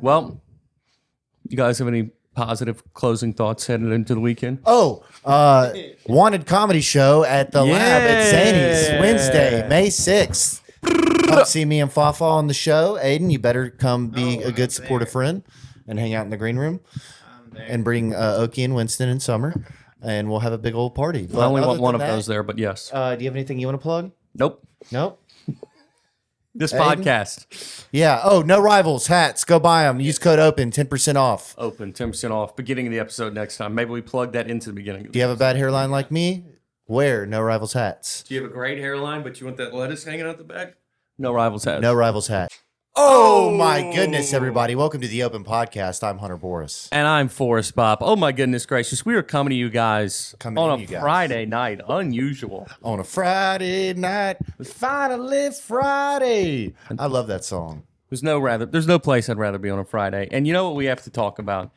Well, you guys have any positive closing thoughts headed into the weekend? Wanted comedy show at the lab at Zany's Wednesday, May 6th. Come see me and Fafa on the show. Aiden, you better come be a good supportive friend and hang out in the green room and bring Okie and Winston and Summer, and we'll have a big old party. I only want one of those there, but yes. Do you have anything you want to plug? Nope. This podcast. Yeah. Oh, No Rivals hats. Go buy them. Use code OPEN, 10% off. Open, 10% off. Beginning of the episode next time. Maybe we plug that into the beginning. Do you have a bad hairline like me? Wear No Rivals hats. Do you have a great hairline, but you want that lettuce hanging out the back? No Rivals hats. No Rivals hat. Oh my goodness, everybody. Welcome to the Open Podcast. I'm Hunter Boris. And I'm Forrest Bob. Oh my goodness gracious. We are coming to you guys on a Friday night. Unusual. On a Friday night. Finally Friday. I love that song. There's no place I'd rather be on a Friday. And you know what we have to talk about?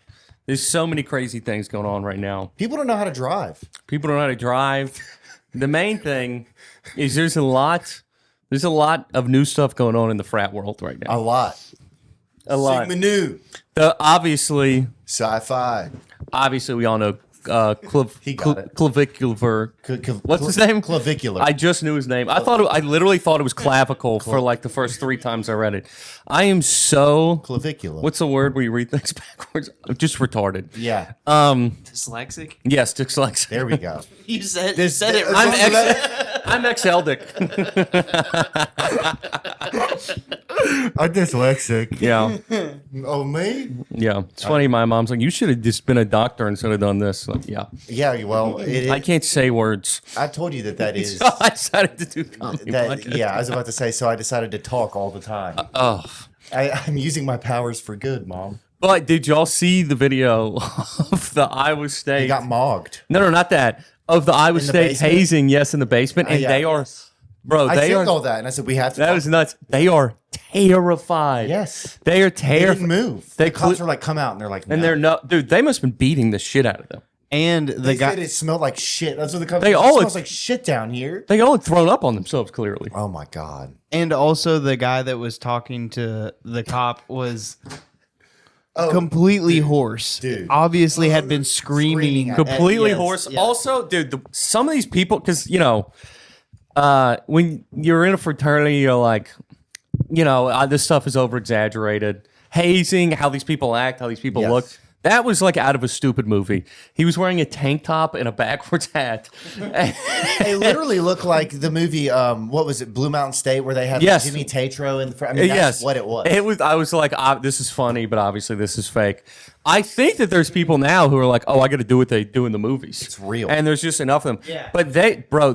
There's so many crazy things going on right now. People don't know how to drive. People don't know how to drive. The main thing is there's a lot of new stuff going on in the frat world right now. A lot. Sigma Nu. Obviously, Sci-fi. Obviously, we all know clavicular. What's his name? Clavicular. I just knew his name. I literally thought it was clavicle for like the first 3 times I read it. I am so clavicular. What's the word where you read things backwards? I'm just retarded. Yeah. Dyslexic? Yes, dyslexic. There we go. You said it. I'm ex-Eldic. I'm dyslexic. Yeah. Oh, me? Yeah. It's funny. My mom's like, you should have just been a doctor instead of done this. Like, yeah. Yeah, well, I can't say words. I've told you that is. So I decided to do comedy podcast. Yeah, I was about to say, so I decided to talk all the time. I'm using my powers for good, Mom. But did y'all see the video of the Iowa State? He got mogged. No, not that. Of the Iowa State hazing, yes, in the basement. And they are, bro, they are. I all that, and I said, we have to. That was nuts. They are terrified. Yes. They are terrified. They didn't move. The cops were like, come out. And they're like, no. And they're not. Dude, they must have been beating the shit out of them. And they said it smelled like shit. That's what the cops said. It smells like shit down here. They all had thrown up on themselves, clearly. Oh, my God. And also the guy that was talking to the cop was completely hoarse. Dude. Obviously had been screaming. Completely hoarse. Yes. Also, dude, some of these people, because, you know, when you're in a fraternity, you're like, you know, this stuff is over-exaggerated. Hazing, how these people act, how these people look. That was like out of a stupid movie. He was wearing a tank top and a backwards hat. They literally look like the movie, what was it, Blue Mountain State, where they have Jimmy Tatro in the front. I mean, that's what it was. I was like, this is funny, but obviously this is fake. I think that there's people now who are like, oh, I got to do what they do in the movies. It's real. And there's just enough of them. Yeah. But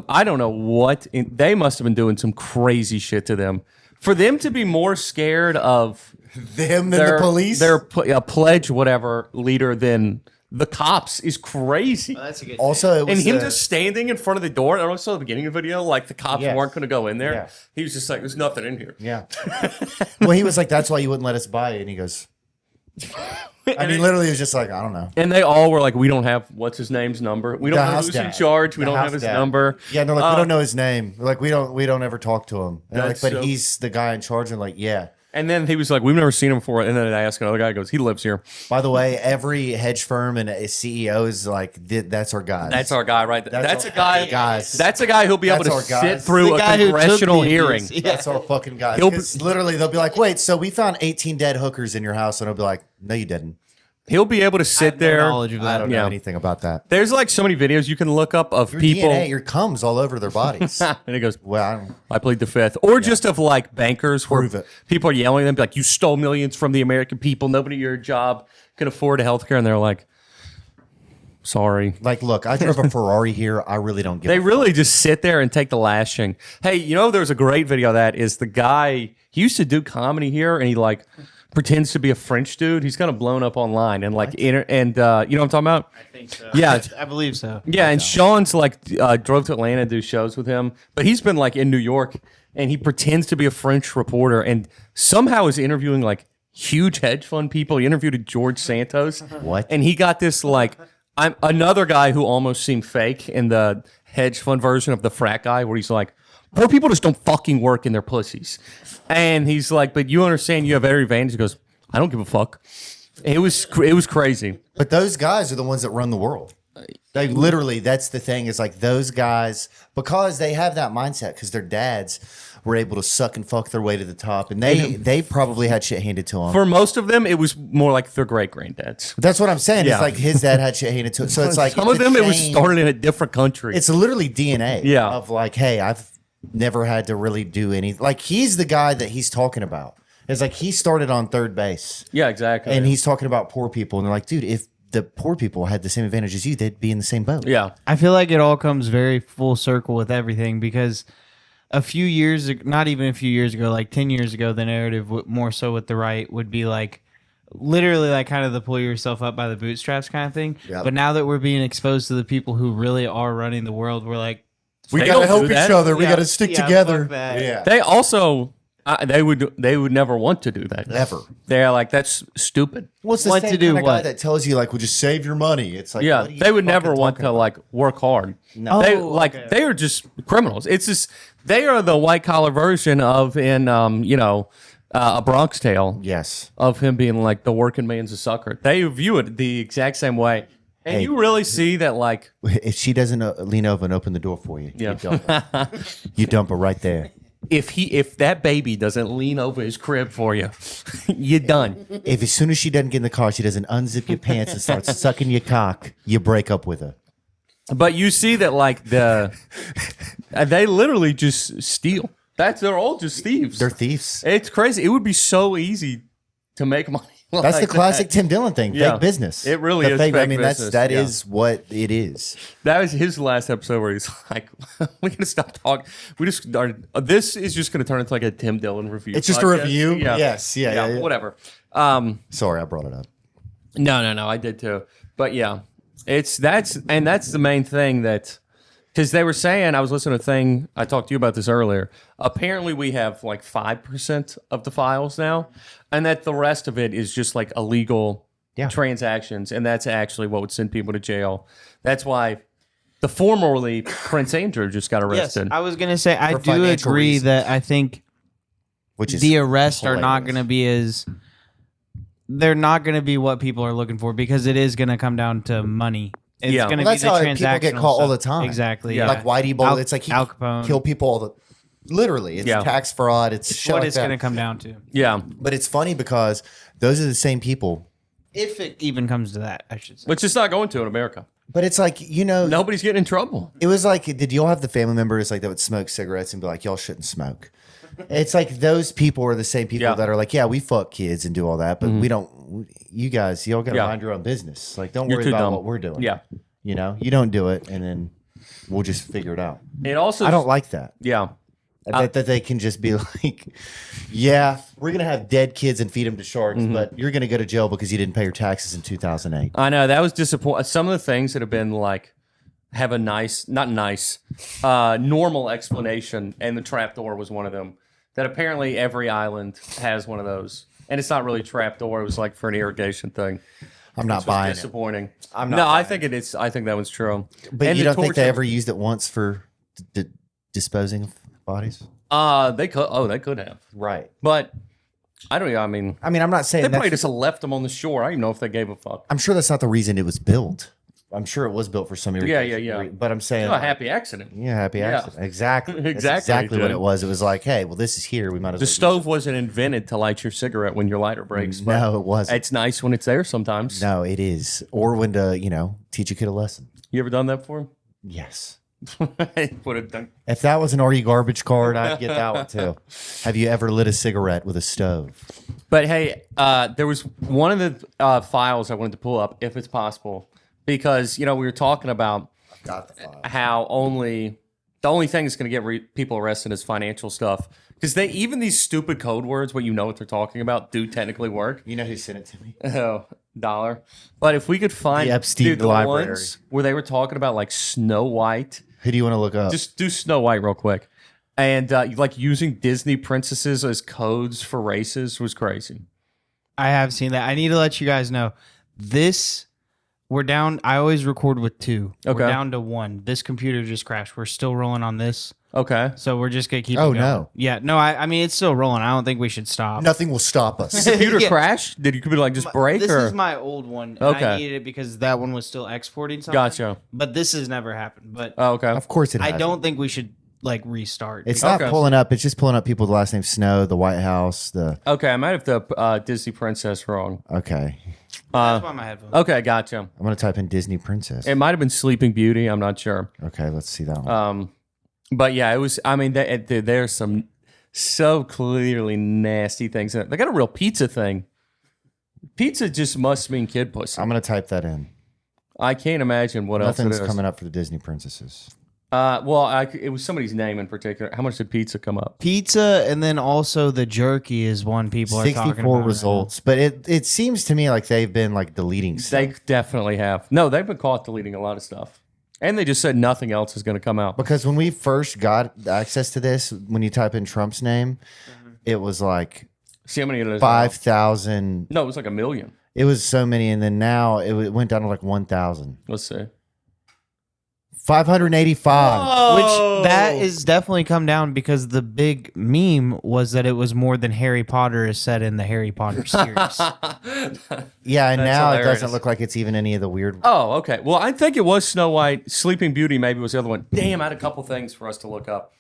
I don't know what, they must have been doing some crazy shit to them. For them to be more scared of them than the police, their pledge whatever leader than the cops is crazy. Oh, that's a good also, and him just standing in front of the door. And also at the beginning of the video, like the cops weren't going to go in there. Yeah. He was just like, "There's nothing in here." Yeah. Well, he was like, "That's why you wouldn't let us buy it." And he goes, I mean, literally, it was just like, I don't know. And they all were like, "We don't have what's his name's number. We don't know who's in charge. We don't have his number." Yeah, and they're like, "We don't know his name. We're like, we don't ever talk to him." And like, but he's the guy in charge. And like, yeah. And then he was like, "We've never seen him before." And then I asked another guy, he goes, "He lives here." By the way, every hedge firm and a CEO is like, that's our guy. That's our guy, right? That's a guy. Guys. That's a guy who'll be able to sit through a congressional hearing. That's our fucking guy. Because literally, they'll be like, "Wait, so we found 18 dead hookers in your house?" And I'll be like, "No, you didn't." He'll be able to sit there. I don't know anything about that. There's like so many videos you can look up of people. DNA, your cum's all over their bodies. And he goes, "Well, I plead the fifth." Or just of like bankers where people are yelling at them, like, "You stole millions from the American people. Nobody at your job can afford a healthcare." And they're like, "Sorry." Like, look, I drove a Ferrari here. I really don't give They really just sit there and take the lashing. Hey, you know, there's a great video of that is the guy, he used to do comedy here and he like pretends to be a French dude. He's kind of blown up online and like you know what I'm talking about? I think so. Yeah, I believe so. Yeah, and Sean's like drove to Atlanta to do shows with him, but he's been like in New York and he pretends to be a French reporter and somehow is interviewing like huge hedge fund people. He interviewed George Santos. What? And he got this like I'm another guy who almost seemed fake in the hedge fund version of the frat guy where he's like, poor people just don't fucking work in their pussies. And he's like, but you understand you have every advantage. He goes, I don't give a fuck. It was crazy. But those guys are the ones that run the world. They literally, that's the thing, is like those guys, because they have that mindset, because their dads were able to suck and fuck their way to the top, and they probably had shit handed to them. For most of them, it was more like their great granddads. That's what I'm saying. Yeah. It's like his dad had shit handed to him. So it's like some of them, it was started in a different country. It's literally DNA. Yeah. Of like, hey, I've never had to really do anything. Like he's the guy that he's talking about. It's like he started on third base. Yeah, exactly. And he's talking about poor people, and they're like, dude, if the poor people had the same advantage as you, they'd be in the same boat. Yeah. I feel like it all comes very full circle with everything because a few years, not even a few years ago, like 10 years ago, the narrative more so with the right would be like literally like kind of the pull yourself up by the bootstraps kind of thing. Yep. But now that we're being exposed to the people who really are running the world, we're like, We They got to don't help do each that. other. We Yeah, got to stick yeah, together. fuck that. Yeah. They also they would never want to do that. Never. They're like, that's stupid. What's the Want same to do kind of guy what? that tells you like, well, just save your money? It's like, Yeah, what are you they would never fucking want talking to about? like work hard. No. They Oh, like okay. they are just criminals. It's just they are the white collar version of in a Bronx Tale Yes. of him being like the working man's a sucker. They view it the exact same way, and Hey. you really see that like If she doesn't lean over and open the door for you, Yeah. you dump her. You dump her right there. if that baby doesn't lean over his crib for you, you're done. If as soon as she doesn't get in the car, she doesn't unzip your pants and starts sucking your cock, you break up with her. But you see that like they literally just steal. They're all just thieves. They're thieves. It's crazy. It would be so easy to make money. That's like the classic that. Tim Dillon thing. Yeah. Fake business. It really The is Fake, I fake mean, business, that yeah. is what it is. That was his last episode where he's like, "We gotta stop talking. We just started. This is just gonna turn into like a Tim Dillon review. It's just a podcast." review? Yeah. Yes. Yeah. Whatever. Sorry, I brought it up. No, I did too. But yeah, that's the main thing that because they were saying I was listening to a thing I talked to you about this earlier. Apparently, we have like 5% of the files now, and that the rest of it is just like illegal Yeah. transactions, and that's actually what would send people to jail. That's why the formerly Prince Andrew just got yes, arrested. I was going to say, I For do financial agree reasons. that I think Which is the arrests are not hilarious. going to be as they're not going to be what people are looking for because it is going to come down to money. It's Yeah. going to Well, be that's the how transactional people get caught all the stuff. time. Exactly. Yeah. like Whitey Bull. It's like he Al Capone. kill people all the. Literally, it's Yeah. tax fraud. It's It's shit what like it's that. going to come down to. Yeah, But it's funny because those are the same people. If it even comes to that, I should say. which is not going to in America. But it's like, Nobody's getting in trouble. it was like, did y'all have the family members like that would smoke cigarettes and be like, y'all shouldn't smoke? It's like those people are the same people Yeah. that are like, yeah, we fuck kids and do all that, but we don't. You guys, y'all got to Yeah. mind your own business. Like, don't You're worry too about dumb. what we're doing. Yeah. You don't do it, and then we'll just figure it out. It also I don't like that. Yeah. That they can just be like, yeah, we're gonna have dead kids and feed them to sharks, Mm-hmm. but you're gonna go to jail because you didn't pay your taxes in 2008. I know that was disappointing. Some of the things that have been like have a normal explanation, and the trapdoor was one of them. That apparently every island has one of those, and it's not really a trapdoor. It was like for an irrigation thing. I'm not Which was buying it. disappointing. I'm not No, I buying think it is. I think that one's true. But And you the don't think they torture- ever used it once for disposing of bodies? They could. Oh, they could have. Right. But I don't know. I mean, I mean, I'm not saying they probably that's, just left them on the shore. I don't even know if they gave a fuck. I'm sure that's not the reason it was built. I'm sure it was built for some irrigation. yeah. But I'm saying, A happy accident. yeah, happy Yeah. accident. Exactly. That's Exactly, exactly what Jim. it was. It was like, hey, well, this is here. We might as The well. stove wasn't invented to light your cigarette when your lighter breaks. but No, it wasn't. It's nice when it's there sometimes. No, it is. Or when to, teach a kid a lesson. You ever done that for him? Yes. Would have done. If that was an Are You Garbage card, I'd get that one too. Have you ever lit a cigarette with a stove? But hey, there was one of the files I wanted to pull up, if it's possible, because we were talking about Got the file. how the only thing that's going to get people arrested is financial stuff. Because even these stupid code words, where you know what they're talking about, do technically work. You know who sent it to me? Oh, dollar. But if we could find The Epstein the library. ones where they were talking about like Snow White, Who do you want to look up? just do Snow White real quick. And like using Disney princesses as codes for races was crazy. I have seen that. I need to let you guys know this We're down. I always record with 2. Okay. We're down to 1. This computer just crashed. We're still rolling on this. Okay. So we're just going to keep Oh, it going. no. Yeah. No, I mean, it's still rolling. I don't think we should stop. Nothing will stop us. Computer Yeah. crash? Did your computer like just break? This or? is my old one. And Okay. I needed it because that one was still exporting something. Gotcha. But this has never happened. But Oh, okay. Of course it I hasn't. don't think we should like restart. It's because- not pulling up. It's just pulling up people with the last name Snow, the White House, the... Okay, I might have the Disney princess wrong. Okay. That's why my headphones. Okay, gotcha. I'm going to type in Disney Princess. It might have been Sleeping Beauty. I'm not sure. Okay, let's see that one. But yeah, it was. I mean, there's some so clearly nasty things. They got a real pizza thing. Pizza just must mean kid pussy. I'm going to type that in. I can't imagine what Nothing's else it is. coming up for the Disney Princesses. It was somebody's name in particular. How much did pizza come up? Pizza, and then also the jerky is one people are talking about. 64 results. But it seems to me like they've been like deleting stuff. They definitely have. No, they've been caught deleting a lot of stuff. And they just said nothing else is going to come out. Because when we first got access to this, when you type in Trump's name, it was like See how many it is? 5,000. No, it was like 1 million. It was so many. And then now it went down to like 1,000. Let's see. 585. Which that is definitely come down because the big meme was that it was more than Harry Potter is said in the Harry Potter series. Yeah, and That's now it hilarious. doesn't look like it's even any of the weird. Oh, okay. Well, I think it was Snow White. Sleeping Beauty maybe was the other one. Damn, I had a couple things for us to look up.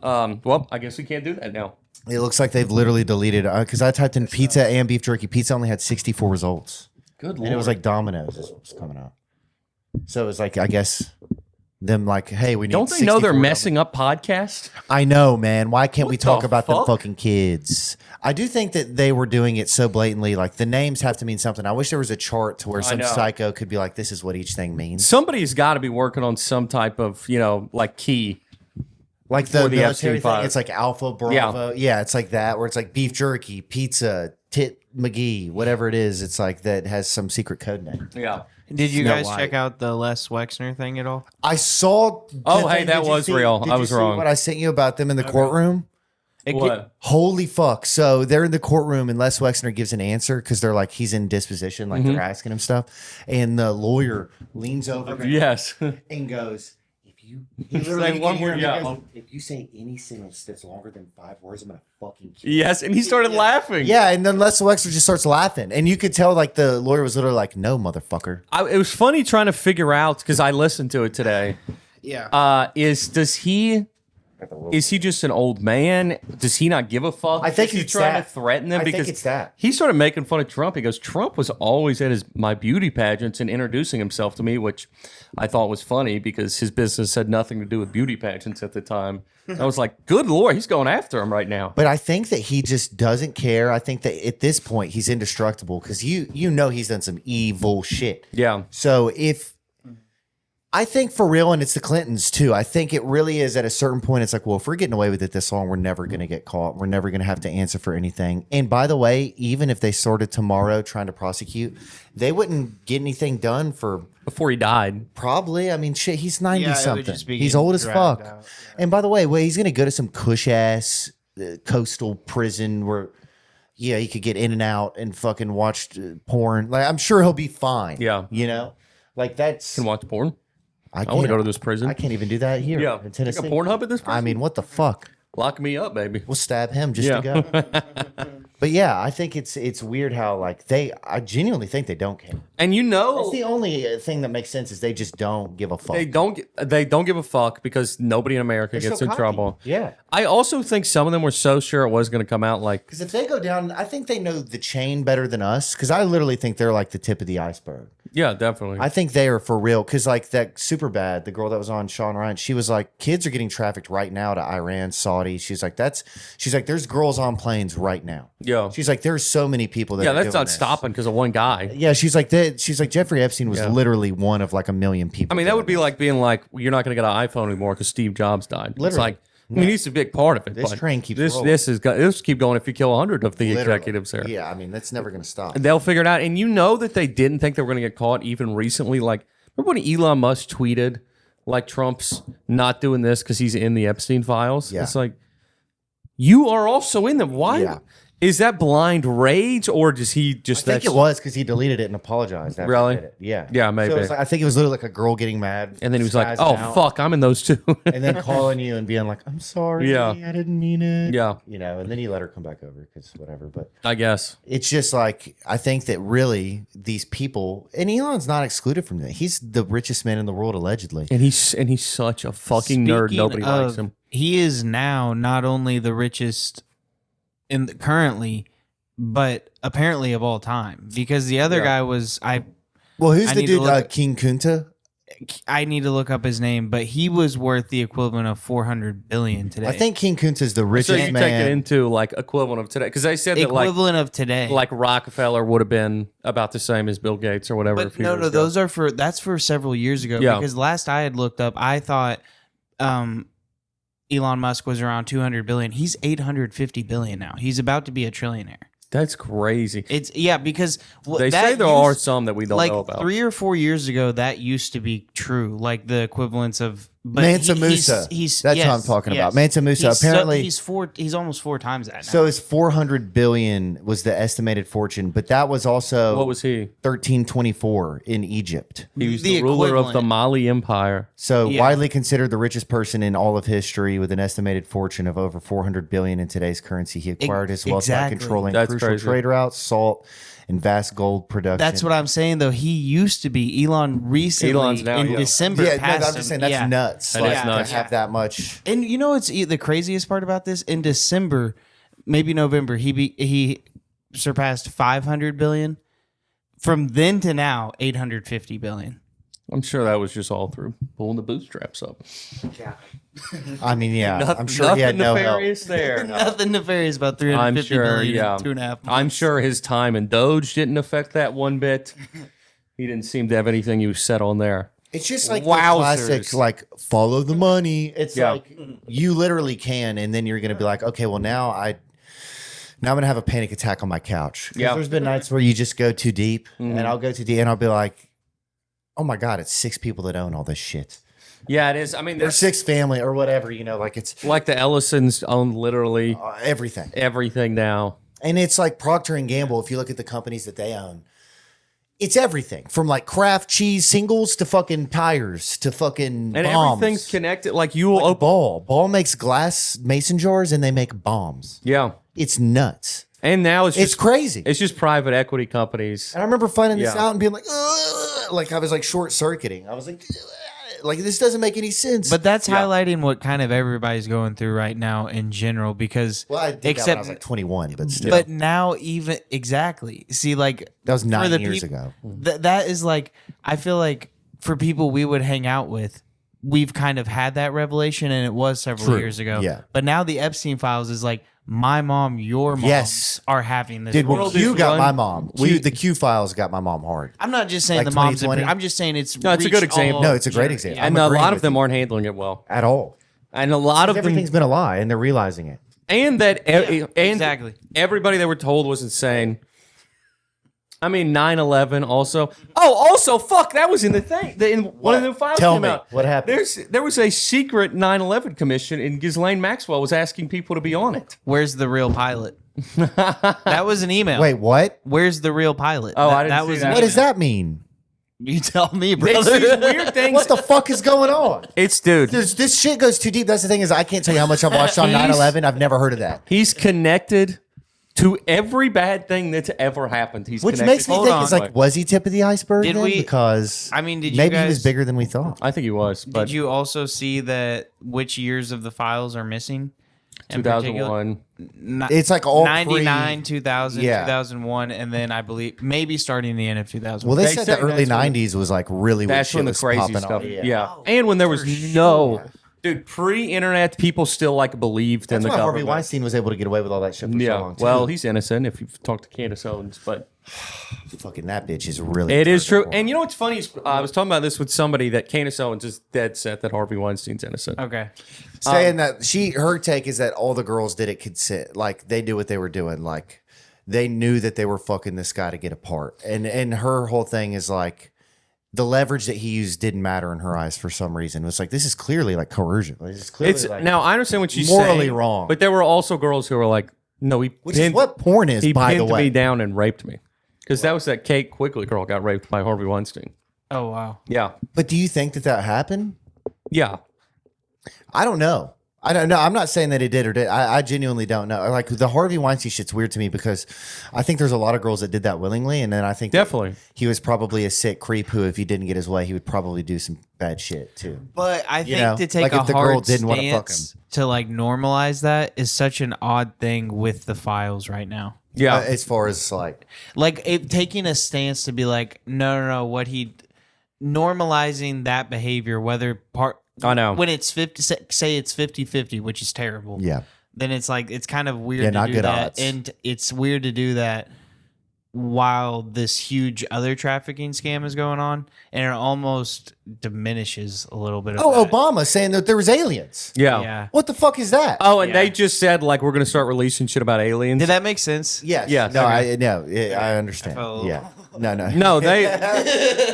Well, I guess we can't do that now. It looks like they've literally deleted because I typed in pizza and beef jerky. Pizza only had 64 results. Good lord. And it was like Domino's is what was coming out. So it was like, I guess, them like, hey, we need Don't they know they're 64 messing up podcasts? I know, man. Why can't we What talk the about them fuck? fucking kids? I do think that they were doing it so blatantly. Like the names have to mean something. I wish there was a chart to where some know. psycho could be like, this is what each thing means. Somebody's got to be working on some type of, like key. Like the for the military Epstein thing, files. it's like Alpha Bravo. Yeah, it's like that, where it's like beef jerky, pizza, tit McGee, whatever it is. It's like that has some secret code name. Yeah. Did you Snow guys White. check out the Les Wexner thing at all? I saw. Oh, hey, that did you was see- real. did I you was see wrong. What I sent you about them in the courtroom. What? Holy fuck. So they're in the courtroom and Les Wexner gives an answer because they're like, he's in disposition, like Mm-hmm. they're asking him stuff. And the lawyer leans over him Yes. and goes, he Say literally one can hear word, him, yeah. he goes, if you say any sentence that's longer than 5 words, I'm going to fucking kill you. Yes. And he started laughing. Yeah, and then Les Wexner just starts laughing. And you could tell like the lawyer was literally like, no, motherfucker. It was funny trying to figure out, because I listened to it today. Yeah. Is he just an old man? Does he not give a fuck? I think Is he it's trying that. to threaten them I think because it's that. he started making fun of Trump. He goes, Trump was always at my beauty pageants and introducing himself to me, which I thought was funny because his business had nothing to do with beauty pageants at the time. I was like, good lord, he's going after him right now. But I think that he just doesn't care. I think that at this point he's indestructible because you know he's done some evil shit. Yeah. So I think for real, and it's the Clintons too. I think it really is at a certain point. It's like, well, if we're getting away with it this long, we're never going to get caught. We're never going to have to answer for anything. And by the way, even if they started tomorrow trying to prosecute, they wouldn't get anything done for Before he died. probably. I mean, shit, he's 90 Yeah, it would something. just be He's getting old as dragged fuck. out. And by the way, he's going to go to some cush ass coastal prison where, yeah, he could get in and out and fucking watch porn. Like, I'm sure he'll be fine. Yeah. You know, like that's. Can watch porn. I want can't- to go to this prison. I can't even do that here Yeah. in Like Tennessee. a Pornhub at this prison? I mean, what the fuck? Lock me up, baby. We'll stab him just Yeah. to go. But yeah, I think it's weird how like I genuinely think they don't care. And you know, That's the only thing that makes sense is they just don't give a fuck. they don't give a fuck because nobody in America They're gets so in cocky. trouble. Yeah. I also think some of them were so sure it was going to come out like, Because if they go down, I think they know the chain better than us. Because I literally think they're like the tip of the iceberg. yeah, definitely. I think they are for real. Because like that super bad, the girl that was on Sean Ryan, she was like, kids are getting trafficked right now to Iran, Saudi. She's like, there's girls on planes right now. yeah. She's like, there's so many people that. Yeah, are that's doing not this. stopping because of one guy. Yeah, she's like Jeffrey Epstein was Yeah. literally one of like a million people. I mean, that doing would be this. like being like, you're not going to get an iPhone anymore because Steve Jobs died. It's Literally. like, I mean, he's a big part of it. This but train keeps this rolling. this keep going if you kill 100 of the Literally. executives there. Yeah, I mean, that's never going to stop. They'll figure it out. And you know that they didn't think they were going to get caught even recently. Like, remember when Elon Musk tweeted, like, Trump's not doing this because he's in the Epstein files? Yeah. It's like, you are also in them. Why? Yeah. Is that blind rage or does he just? I think it was because he deleted it and apologized. After Really? He did it. Yeah. Yeah, maybe. So it was like, I think it was literally like a girl getting mad, And then he was like, spazzing "Oh out, fuck, I'm in those too." and then calling you and being like, "I'm sorry, Yeah. I didn't mean it." Yeah. you know, and then he let her come back over because whatever. But I guess. it's just like I think that really these people, and Elon's not excluded from that. He's the richest man in the world allegedly. And he's such a fucking nerd. Speaking Nobody likes of, him. He is now not only the richest currently, but apparently of all time. Because the other guy was Well, who's I the need to dude? look- King Kunta. I need to look up his name, but he was worth the equivalent of 400 billion today. I think King Kunta's the So richest you man. take it into like equivalent of today because they said that equivalent of today. like Rockefeller would have been about the same as Bill Gates or whatever. a But few no, years no, ago. those are that's for several years ago. Yeah. Because last I had looked up, I thought Elon Musk was around 200 billion. He's 850 billion now. He's about to be a trillionaire. That's crazy. It's because They say there are some that we don't like know about. 3 or 4 years ago that used to be true, like the equivalents of but Mansa Musa. He's That's what I'm yes, talking yes. about. Mansa Musa. He's Apparently- he's almost 4 times that now. So his 400 billion was the estimated fortune, but that was also What was he? 1324 in Egypt. He was The the ruler of the equivalent. Mali Empire. So Yeah. widely considered the richest person in all of history with an estimated fortune of over 400 billion in today's currency. He acquired his wealth by exactly. controlling That's crucial crazy. trade routes, salt, and vast gold production. That's what I'm saying though. He used to be Elon recently Elon's now, in yeah. December. Yeah, no, passed I'm just saying him. that's Yeah. nuts. That like, is nuts. to have that much. And you know what's the craziest part about this? In December, maybe November, he surpassed 500 billion. From then to now, 850 billion. I'm sure that was just all through pulling the bootstraps up. I mean, yeah, I'm sure he had nothing no help. nefarious there. Nothing nefarious about I'm 350 sure, billion yeah. in 2.5 months. I'm sure his time in Doge didn't affect that one bit. He didn't seem to have anything he was set on there. It's just like the Wowzers. classic, like follow the money. It's Yeah. like you literally can, and then you're gonna be like, okay, well now I'm gonna have a panic attack on my couch. 'Cause Yeah. there's been nights where you just go too deep, and I'll go too deep, and I'll be like, oh my god, it's 6 people that own all this shit, Yeah, it is. I mean, or there's 6 family, or whatever. You know, like it's like the Ellisons own literally everything, everything now. and it's like Procter and Gamble. If you look at the companies that they own. It's everything from like Kraft cheese singles to fucking tires to fucking And bombs. everything's connected. Like you will Like open. Ball makes glass mason jars and they make bombs. Yeah. It's nuts. And now it's It's just crazy. it's just private equity companies. And I remember finding this Yeah. out and being like, ugh, like I was like short circuiting. I was like, ugh, like this doesn't make any sense. But that's highlighting what kind of everybody's going through right now in general because well, I did that when I was like 21, but still, but now even exactly see like that was for 9 the years peop- ago. that is like I feel like for people we would hang out with, we've kind of had that revelation, and it was several True. years ago. Yeah. But now the Epstein files is like my mom, your mom, Yes. are having this. Dude, when world Q is got run- my mom, the Q files got my mom hard. I'm not just saying Like the mom's. 2020? I'm just saying it's. No, it's a good reached example. all No, it's a great gen- example. yeah. And I'm a agreeing lot of with them you. aren't handling it well. At all. And a lot of them, Everything's been a lie and they're realizing it. and that and exactly. everybody they were told was insane. I mean, 9/11 also. Oh, also, fuck, that was in the thing. In one of the files Tell came me, out. what happened? There was a secret 9/11 commission, and Ghislaine Maxwell was asking people to be on it. Where's the real pilot? That was an email. Wait, what? Where's the real pilot? Oh, that, I didn't that see was that. an What does email. that mean? You tell me, It's brother. these weird things. What the fuck is going on? It's dude. This shit goes too deep. That's the thing is I can't tell you how much I've watched on He's- 9/11. I've never heard of that. He's connected to every bad thing that's ever happened. He's Which connected. makes me Hold think on. it's like, was he tip of the iceberg Did then? we- Because I mean, did you maybe he was guys- bigger than we thought. I think he was, but Did you also see that which years of the files are missing? In particular? 2001. It's like all 99, 2000, Yeah. 2001, and then I believe maybe starting the end of 2000. Well, they They said say the early that's when- 90s was like really when That's shit when the was crazy popping stuff. off. Yeah. And when there was no, dude, pre-internet, people still like believed in That's the why Harvey government. Weinstein was able to get away with all that shit for so Yeah. long. Too. Well, he's innocent if you've talked to Candace Owens, but fucking that bitch is really. it is true. terrible. And you know what's funny is I was talking about this with somebody that Candace Owens is dead set that Harvey Weinstein's innocent. okay. saying that her take is that all the girls did it consent, like they knew what they were doing, like they knew that they were fucking this guy to get apart, and her whole thing is like the leverage that he used didn't matter in her eyes for some reason. It was like this is clearly like coercion. Like, this is clearly It's like, now I understand what she's morally saying, wrong. but there were also girls who were like, No, he Which is what porn is, he by the pinned way. me down and raped me. Because that was that Kate Quigley girl got raped by Harvey Weinstein. Oh wow. Yeah. But do you think that happened? Yeah. I don't know. I don't know. I'm not saying that it did or did. I genuinely don't know. Like the Harvey Weinstein shit's weird to me because I think there's a lot of girls that did that willingly, and then I think Definitely. he was probably a sick creep who, if he didn't get his way, he would probably do some bad shit too. But I think know, to take like a if the girl hard didn't wanna fuck stance to like normalize that is such an odd thing with the files right now. Yeah. As far as like, Taking a stance to be like, no, what he normalizing that behavior, whether part. I know. When it's 50, say it's 50-50, which is terrible. yeah, Then it's like, it's kind of weird Yeah, to not do good that. odds. And it's weird to do that while this huge other trafficking scam is going on. And it almost diminishes a little bit of that. Obama saying that there was aliens. Yeah. Yeah. What the fuck is that? Oh, and Yeah. they just said like we're gonna start releasing shit about aliens. Did that make sense? Yes. Yes. No, Okay. I understand. I felt- Yeah. No. No, they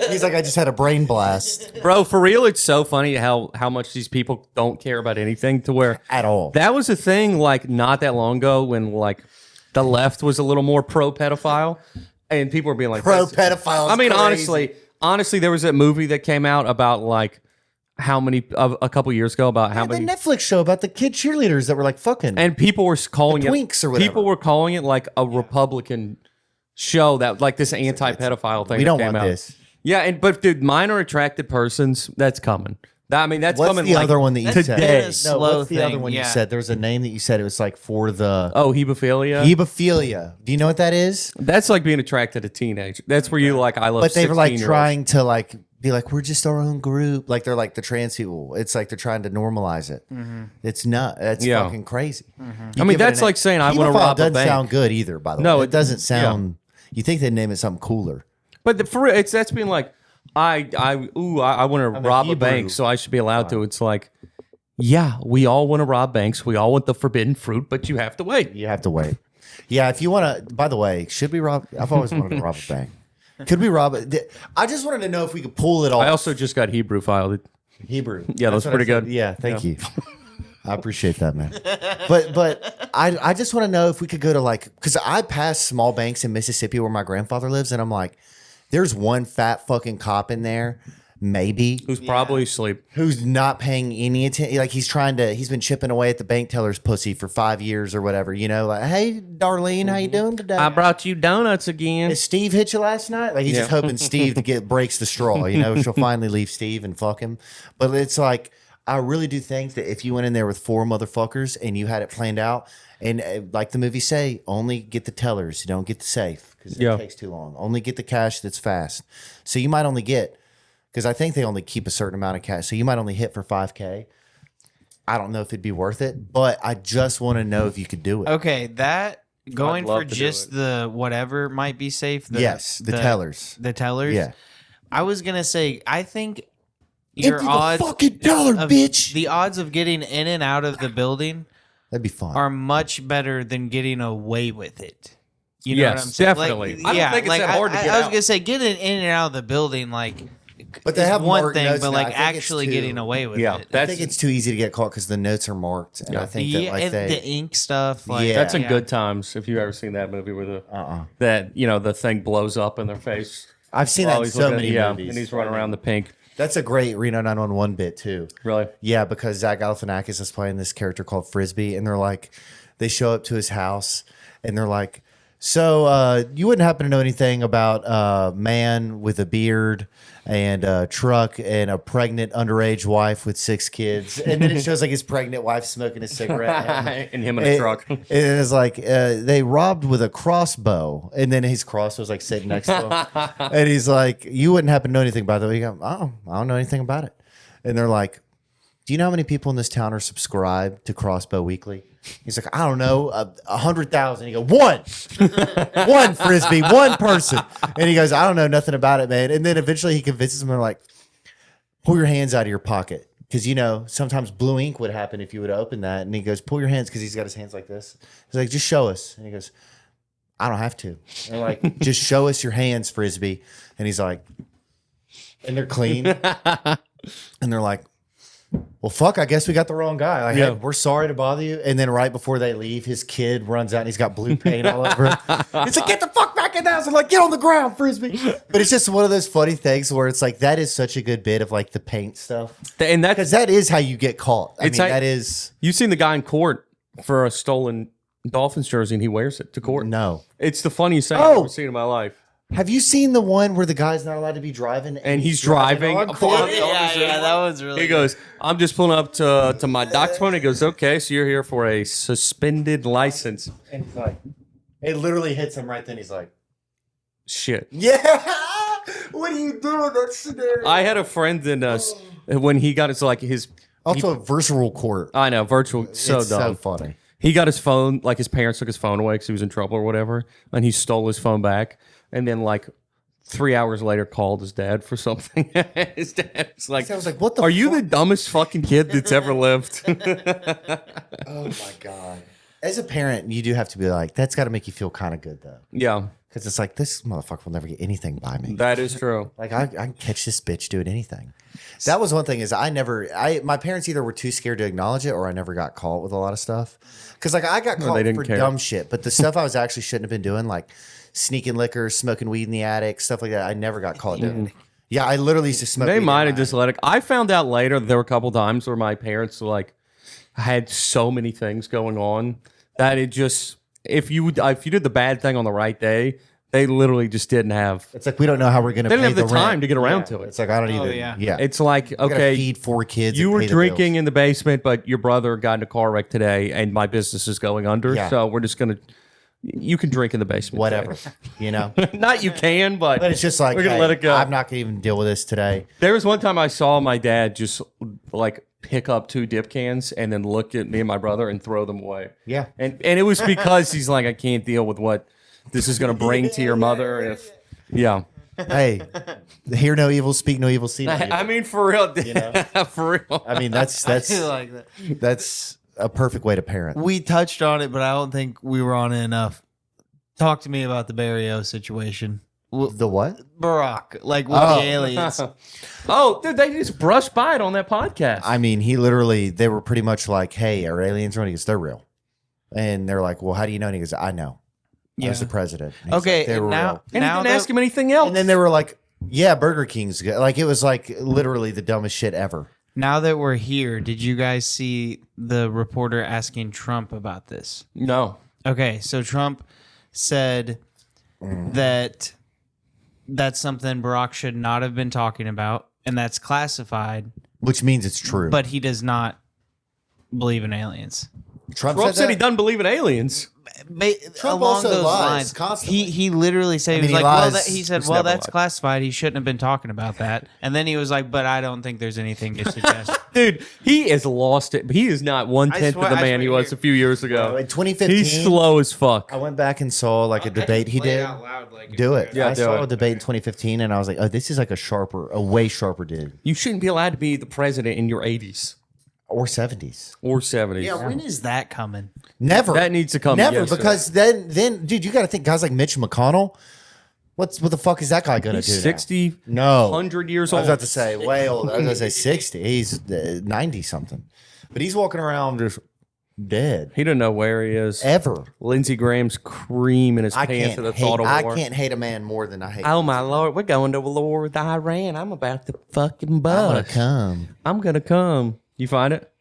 He's like, I just had a brain blast bro, for real, it's so funny how much these people don't care about anything to where at all. that was a thing like not that long ago when like the left was a little more pro pedophile and people were being like Pro "That's- pedophile. I mean, honestly, there was that movie that came out about like how many a couple years ago about how the many Netflix show about the kid cheerleaders that were like fucking. and people were calling The it twinks or whatever. People were calling it like a Republican show that like this anti-pedophile thing. we that don't came want out. this. Yeah, but dude, minor attracted persons, that's coming. That's What's coming. the like, other one that you That's said? been a No, slow what's the other thing, one you yeah. said? There was a name that you said. It was like for the Oh, hebephilia. hebephilia. Do you know what that is? That's like being attracted to teenage. That's where you like I love. But they were like 16-year-olds. trying to like be like, we're just our own group. Like they're like the trans people. It's like they're trying to normalize it. It's not. That's Yeah. fucking crazy. I mean, that's like saying I want to Pedophile rob a doesn't bank. sound good either. By the No, way, it it doesn't doesn't. Yeah. sound. You think they'd name it something cooler? But for real, that's being like I want to rob a Hebrew. bank, so I should be allowed to. It's like, yeah, we all want to rob banks. We all want the forbidden fruit, but you have to wait. You have to wait. Yeah, if you want to. By the way, should we rob? I've always wanted to rob a bank. Could we rob it? I just wanted to know if we could pull it off. I also just got Hebrew filed. Hebrew. Yeah, that's what I pretty said. good. Yeah, thank you. I appreciate that, man. But I just want to know if we could go to like, because I passed small banks in Mississippi where my grandfather lives, and I'm like, there's one fat fucking cop in there, maybe, Who's probably asleep. who's not paying any attention. Like he's been chipping away at the bank teller's pussy for 5 years or whatever. You know, like, hey, Darlene, how you doing today? I brought you donuts again. Did Steve hit you last night? Like he's just hoping Steve to breaks the straw. You know, she'll finally leave Steve and fuck him. But it's like I really do think that if you went in there with 4 motherfuckers and you had it planned out, and like the movie say, only get the tellers, you don't get the safe because Yeah. it takes too long. Only get the cash that's fast. So you might only get, because I think they only keep a certain amount of cash. So you might only hit for $5,000. I don't know if it'd be worth it, but I just want to know if you could do it. Okay, that going love for to do just it. the whatever might be safe. Yes, the tellers. The tellers. Yeah. I was gonna say, I think your Empty the odds fucking teller, of, bitch. The odds of getting in and out of the building That'd be fun. are much better than getting away with it. You know Yes, what I'm saying? definitely. I don't think it's that hard to get I was out. gonna say getting in and out of the building, like, But they is have one marked thing, notes but now. like I think it's actually too- getting away with Yeah, it. I think it's too easy to get caught because the notes are marked, and I think that like and they. the ink stuff, like Yeah. That's in Good Times. If you've ever seen that movie where the that the thing blows up in their face. I've seen while that in he's so looking- many yeah, movies. and he's running around the pink. That's a great Reno 911 bit too. Really? Yeah, because Zach Galifianakis is playing this character called Frisbee, and they're like, they show up to his house, and they're like, so you wouldn't happen to know anything about a man with a beard and a truck and a pregnant underage wife with 6 kids, and then it shows like his pregnant wife smoking a cigarette. And him in a truck. And it's like they robbed with a crossbow, and then his cross was like sitting next to him, and he's like, "You wouldn't happen to know anything about that?" You go, "Oh, I don't know anything about it." And they're like, "Do you know how many people in this town are subscribed to Crossbow Weekly?" He's like, "I don't know, 100,000." He goes, one Frisbee, one person, and he goes, "I don't know nothing about it, man." And then eventually he convinces them. They're like, "Pull your hands out of your pocket." Because, you know, sometimes blue ink would happen if you would open that. And he goes, "Pull your hands," because he's got his hands like this. He's like, "Just show us." And he goes, "I don't have to." And they're like, "Just show us your hands, Frisbee." And he's like, and they're clean. And they're like, well, fuck, I guess we got the wrong guy. Like, Yeah. hey, we're sorry to bother you. And then right before they leave, his kid runs out and he's got blue paint all over him. It's like, get the fuck back in the house. I'm like, get on the ground, Frisbee. But it's just one of those funny things where it's like, that is such a good bit of like the paint stuff. And that's Because that is how you get caught. I It's mean, like- that is, you've seen the guy in court for a stolen Dolphins jersey, and he wears it to court. no. It's the funniest thing I've Oh! ever seen in my life. Have you seen the one where the guy's not allowed to be driving? And he's driving. on court? that was really. He goes, I'm just pulling up to my doc's phone. He goes, okay, so you're here for a suspended license. And he's like, it literally hits him right then. He's like, Shit. yeah. What are you doing? That scenario. I had a friend in when he got his Also, a virtual court. I know, virtual, so it's dumb. so funny. He got his phone, like his parents took his phone away because he was in trouble or whatever, and he stole his phone back. And then, like 3 hours later, called his dad for something. His dad was like, I was like, what the "Are you fuck? the dumbest fucking kid that's ever lived?" Oh my god! As a parent, you do have to be like, that's got to make you feel kind of good though, Yeah, because it's like this motherfucker will never get anything by me. that is true. Like I can catch this bitch doing anything. That was one thing is my parents either were too scared to acknowledge it or I never got caught with a lot of stuff. Because like I got they caught didn't for care. dumb shit, but the stuff I was actually shouldn't have been doing, like sneaking liquor, smoking weed in the attic, stuff like that, I never got caught doing. Yeah, I literally used to smoke. They weed might in have my just let it. I found out later that there were a couple times where my parents like had so many things going on that it just if you did the bad thing on the right day, they literally just didn't have. It's like we don't know how we're gonna. They didn't pay have the time rent. to get around to it. It's like I don't even. yeah. Yeah, It's like I gotta okay, feed 4 kids. you and were pay the drinking bills. in the basement, but your brother got in a car wreck today, and my business is going under. Yeah. So we're just gonna. You can drink in the basement. whatever, you know. today. Not you can, but But it's just like we're gonna hey, let it go. I'm not gonna even deal with this today. There was one time I saw my dad just like pick up 2 dip cans and then look at me and my brother and throw them away. Yeah. And it was because he's like, I can't deal with what this is going to bring to your mother. If Hey, hear no evil, speak no evil, see no evil. I mean, for real, know? for real. I mean, that's I feel like that. that's a perfect way to parent. We touched on it, but I don't think we were on it enough. Talk to me about the Barrio situation. The what? Barack, like with Oh. the aliens. Oh, dude, they just brushed by it on that podcast. I mean, they were pretty much like, "Hey, are aliens real?" He goes, "They're real," and they're like, "Well, how do you know?" And he goes, "I know. I was the president." And he's Okay, like, they were now- real. and he now didn't that- ask him anything else. And then they were like, "Yeah, Burger King's good." Like it was like literally the dumbest shit ever. Now that we're here, did you guys see the reporter asking Trump about this? no. Okay, so Trump said that that's something Barack should not have been talking about, and that's classified, Which means it's true. but he does not believe in aliens. Trump Trump said he that? doesn't believe in aliens. Trump Along also those lies lines, constantly. he literally said, he I mean, was he like, well, lies. he said, He's well, never that's lied. classified. He shouldn't have been talking about that. And then he was like, but I don't think there's anything to suggest. Dude, he has lost it. He is not 1/10 of swear- the I man he swear was here. a few years ago. In 2015, He's slow as fuck. I went back and saw like a debate he did. Do it. Yeah, I do saw it. a debate in 2015, and I was like, "Oh, this is like a way sharper dude, You shouldn't be allowed to be the president in your 80s or 70s. or 70s. Yeah, when is that coming? Never. That needs to come Never, yesterday. because then, dude, you got to think guys like Mitch McConnell. What the fuck is that guy gonna He's do? now? 60, No, 100 years I old. was about to say way old. I was gonna say 60. He's 90 something, but he's walking around just dead. He doesn't know where he is. Ever. Lindsey Graham's cream in his I pants can't. at the Hate, thought of I war. can't hate a man more than I hate. Oh my lord, we're going to war with Iran. I'm about to fucking I'm gonna bust. come. I'm gonna come. You find it?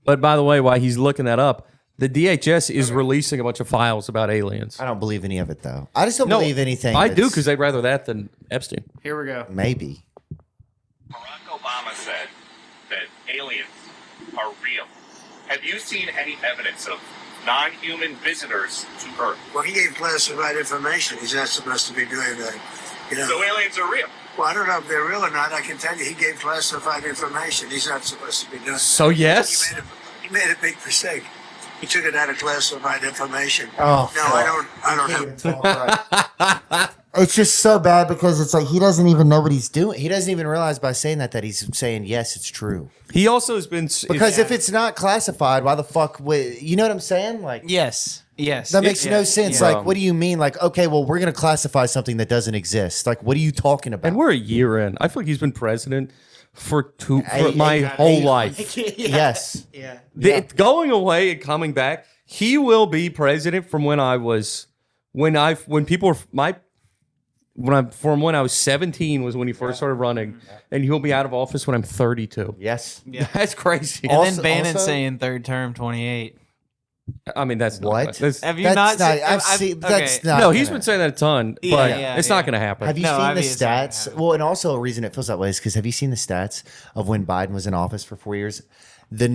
But by the way, while he's looking that up, the DHS is releasing a bunch of files about aliens. I don't believe any of it though. I just don't No, believe anything. I do that's- because they'd rather that than Epstein. Here we go. maybe. Barack Obama said that aliens are real. Have you seen any evidence of non-human visitors to Earth? Well, he gave classified information. He's not supposed to be doing that. You know. So aliens are real. Well, I don't know if they're real or not. I can tell you, he gave classified information. He's not supposed to be doing. So yes, He made a big mistake. He took it out of classified information. Oh, No, I don't have. It's just so bad because it's like he doesn't even know what he's doing. He doesn't even realize by saying that he's saying yes, it's true. he also has been Because if it's not classified, why the fuck would you know what I'm saying? Like Yes. that makes no sense. Yeah. Like, what do you mean? Like, okay, well, we're gonna classify something that doesn't exist. Like, what are you talking about? and we're a year in. I feel like he's been president for my whole life. Yes. Yeah. Going away and coming back, he will be president from when I was when I was 17 was when he first started running, and he'll be out of office when I'm 32. Yes. Yeah. That's crazy. And Also- then Bannon also- saying third term 28. I mean, that's not- What? that's- Have you That's not? not. seen- I've seen. That's okay. not. no, he's gonna- been saying that a ton, but Yeah, it's yeah. not going to happen. Have you No, seen I the mean, it's not gonna stats? happen. Well, and also a reason it feels that way is because have you seen the stats of when Biden was in office for 4 years? The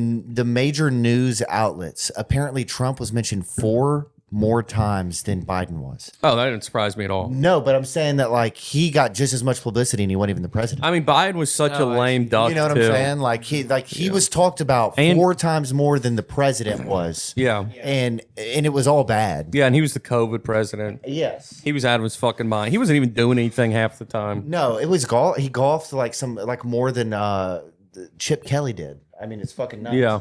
major news outlets apparently Trump was mentioned 4 more times than Biden was. Oh, that didn't surprise me at all. No, but I'm saying that like he got just as much publicity and he wasn't even the president. I mean, Biden was such a No, lame duck. You know what too. I'm saying? Like he was talked about And- 4 times more than the president was. Yeah. And it was all bad. Yeah, and he was the COVID president. Yes. He was out of his fucking mind. He wasn't even doing anything half the time. No, it was golf. He golfed like more than Chip Kelly did. I mean, it's fucking nuts. Yeah.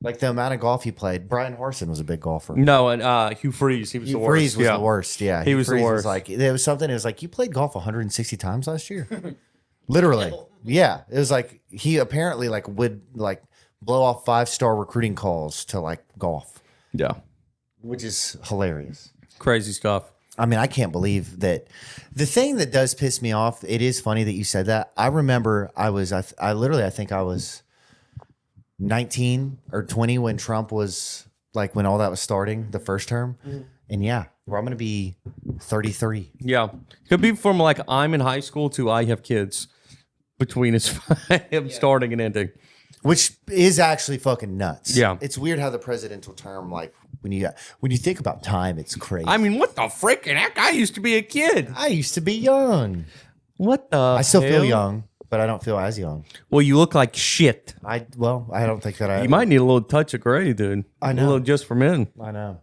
Like the amount of golf he played. Brian Harson was a big golfer. No, and Hugh Freeze, he was the Hugh worst. Freeze was yeah. the worst. Yeah, He Hugh was the Freeze worst. like there was something. It was like you played golf 160 times last year. Literally. Yeah, it was like he apparently like would like blow off 5-star recruiting calls to like golf, Yeah. which is hilarious. Crazy stuff. I mean, I can't believe that. The thing that does piss me off, it is funny that you said that. I remember I think I was 19 or 20 when Trump was like, when all that was starting, the first term. And yeah, I'm going to be 33. Yeah. Could be from like I'm in high school to I have kids between him starting and ending. Which is actually fucking nuts. Yeah. It's weird how the presidential term, like when you think about time, it's crazy. I mean, what the frick? That guy used to be a kid. I used to be young. What the I still feel hell? young, but I don't feel as young. Well, you look like shit. I don't think that You might need a little touch of gray, dude. I know. A little just for men. I know.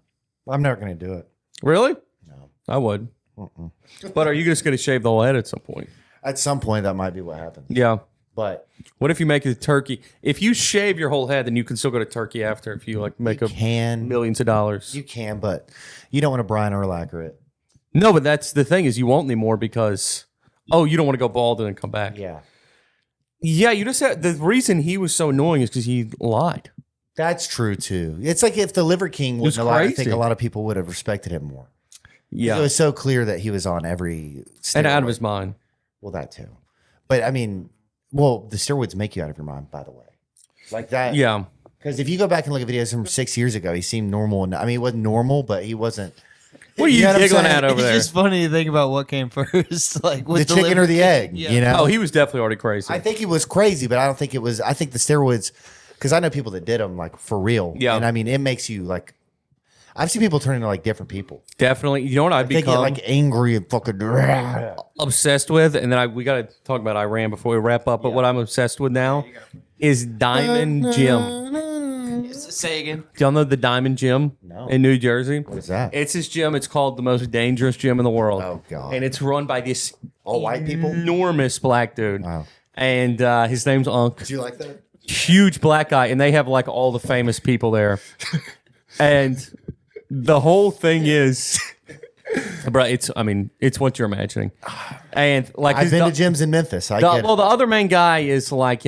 I'm never going to do it. Really? No. I would. But are you just going to shave the whole head at some point? At some point, that might be what happens. Yeah. But What if you make it a turkey? If you shave your whole head, then you can still go to turkey after if you like make you a can, millions of dollars. you can, but you don't want to Brian Urlacher it. No, but that's the thing is you won't anymore because you don't want to go bald and then come back. Yeah. Yeah, you just had the reason he was so annoying is because he lied. That's true, too. It's like if the Liver King was wouldn't lie, I crazy. think a lot of people would have respected him more. Yeah. It was so clear that he was on every steroid. And out of his mind. Well, that too. But I mean, the steroids make you out of your mind, by the way. Like that. Yeah. Because if you go back and look at videos from 6 years ago, he seemed normal. I mean, he wasn't normal, but he wasn't. What are you know what I'm giggling saying? at over It's there? just funny to think about what came first, like with The chicken or the egg, Yeah. you know? Oh, he was definitely already crazy. I think he was crazy, but I don't think it was. I think the steroids, because I know people that did them like for real. Yeah. And I mean, it makes you like, I've seen people turn into like different people. Definitely. You know what I've They get become like angry and fucking. obsessed with? And then we got to talk about Iran before we wrap up. But what I'm obsessed with now is Diamond Gym. Say again. Do y'all know the Diamond Gym No. in New Jersey? What is that? It's this gym. It's called the most dangerous gym in the world. Oh, God. And it's run by this All white people? enormous black dude. Wow. And his name's Unk. Do you like that? Huge black guy. And they have like all the famous people there. And the whole thing is, bro, it's what you're imagining. And like I've been to gyms in Memphis. I get well, it. the other main guy is like,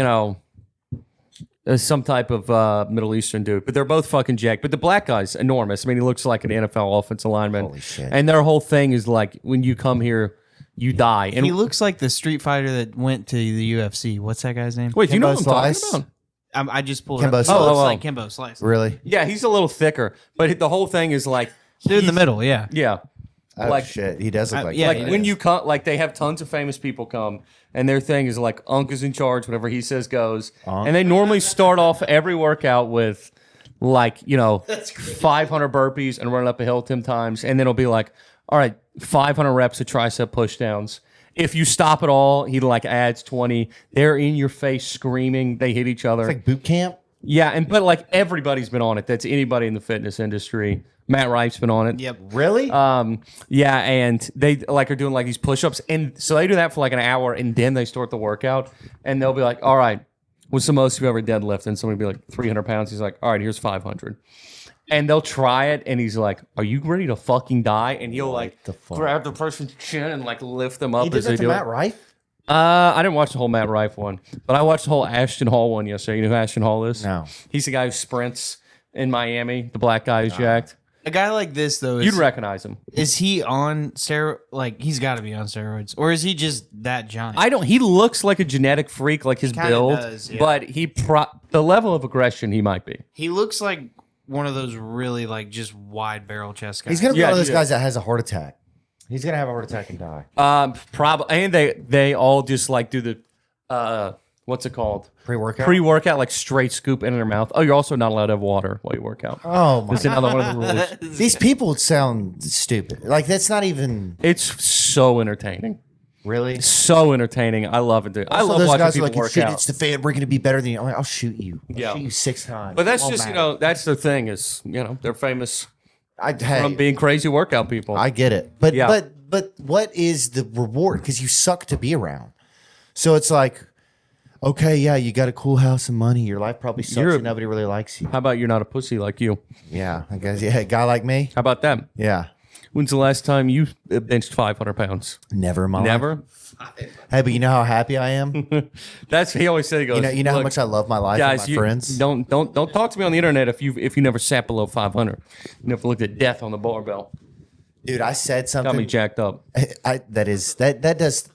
some type of Middle Eastern dude, but they're both fucking jacked. But the black guy's enormous. I mean, he looks like an NFL offensive lineman. Holy shit. And their whole thing is like, when you come here, you die. And He looks like the Street Fighter that went to the UFC. What's that guy's name? wait, do you know what I'm Kimbo talking Slice? about? I just pulled Kimbo it up. Slice. Oh, looks Oh, like Kimbo Slice. Really? Yeah, he's a little thicker, but the whole thing is like, Dude in the middle, yeah. yeah. Oh, Like- shit. He does look like yeah, that. Like he when is. you come, like they have tons of famous people come, and their thing is like Unk is in charge. Whatever he says goes. Unk. And they normally start off every workout with like 500 burpees and run up a hill 10 times, and then it'll be like, all right, 500 reps of tricep push downs. If you stop at all, he like adds 20. They're in your face screaming. They hit each other. It's like boot camp. Yeah, but like everybody's been on it. That's anybody in the fitness industry. Matt Rife's been on it. Yep. Really? Yeah, and they like are doing like these push-ups, and so they do that for like an hour, and then they start the workout, and they'll be like, "All right, what's the most you've ever deadlifted?" And somebody will be like 300 pounds. He's like, "All right, here's 500," and they'll try it, and he's like, "Are you ready to fucking die?" And he'll like the fuck? grab the person's chin and like lift them up he did as they that to do Matt it. Rife? I didn't watch the whole Matt Rife one, but I watched the whole Ashton Hall one yesterday. You know who Ashton Hall is? No. He's the guy who sprints in Miami, the black guy who's jacked. A guy like this though, You'd recognize him. is he on steroids? Like he's got to be on steroids, or is he just that giant? I don't. He looks like a genetic freak, like his kinda build, does, yeah. but the level of aggression he might be. He looks like one of those really like just wide barrel chest guys. He's gonna be Yeah, one of those yeah. guys that has a heart attack. He's gonna have a heart attack and die. Probably, and they all just like do the what's it called? Pre-workout. Pre-workout, like straight scoop in their mouth. Oh, you're also not allowed to have water while you work out. Oh my! That's another one of the rules. These people sound stupid. Like that's not even It's so entertaining. really. So entertaining. I love it, dude. I Also, love those watching guys are people like, work shit, out. it's the fan. We're gonna be better than you. I'm like, I'll shoot you. I'll Yeah. shoot you 6 times. But that's It won't just, matter. that's the thing is, they're famous hey, from being crazy workout people. I get it, but Yeah. but what is the reward? Because you suck to be around. So it's like, okay, yeah, you got a cool house and money. Your life probably sucks You're- and nobody really likes you. How about you're not a pussy like you? Yeah, I guess. Yeah, a guy like me. How about that? Yeah, When's the last time you benched 500 pounds? never in my life. Never? Hey, but you know how happy I am. That's he always said. He goes, You know how "Look, much I love my life guys, and my friends. don't talk to me on the internet if you never sat below 500. You never looked at death on the barbell. Dude, I said Got something. me jacked up. That does.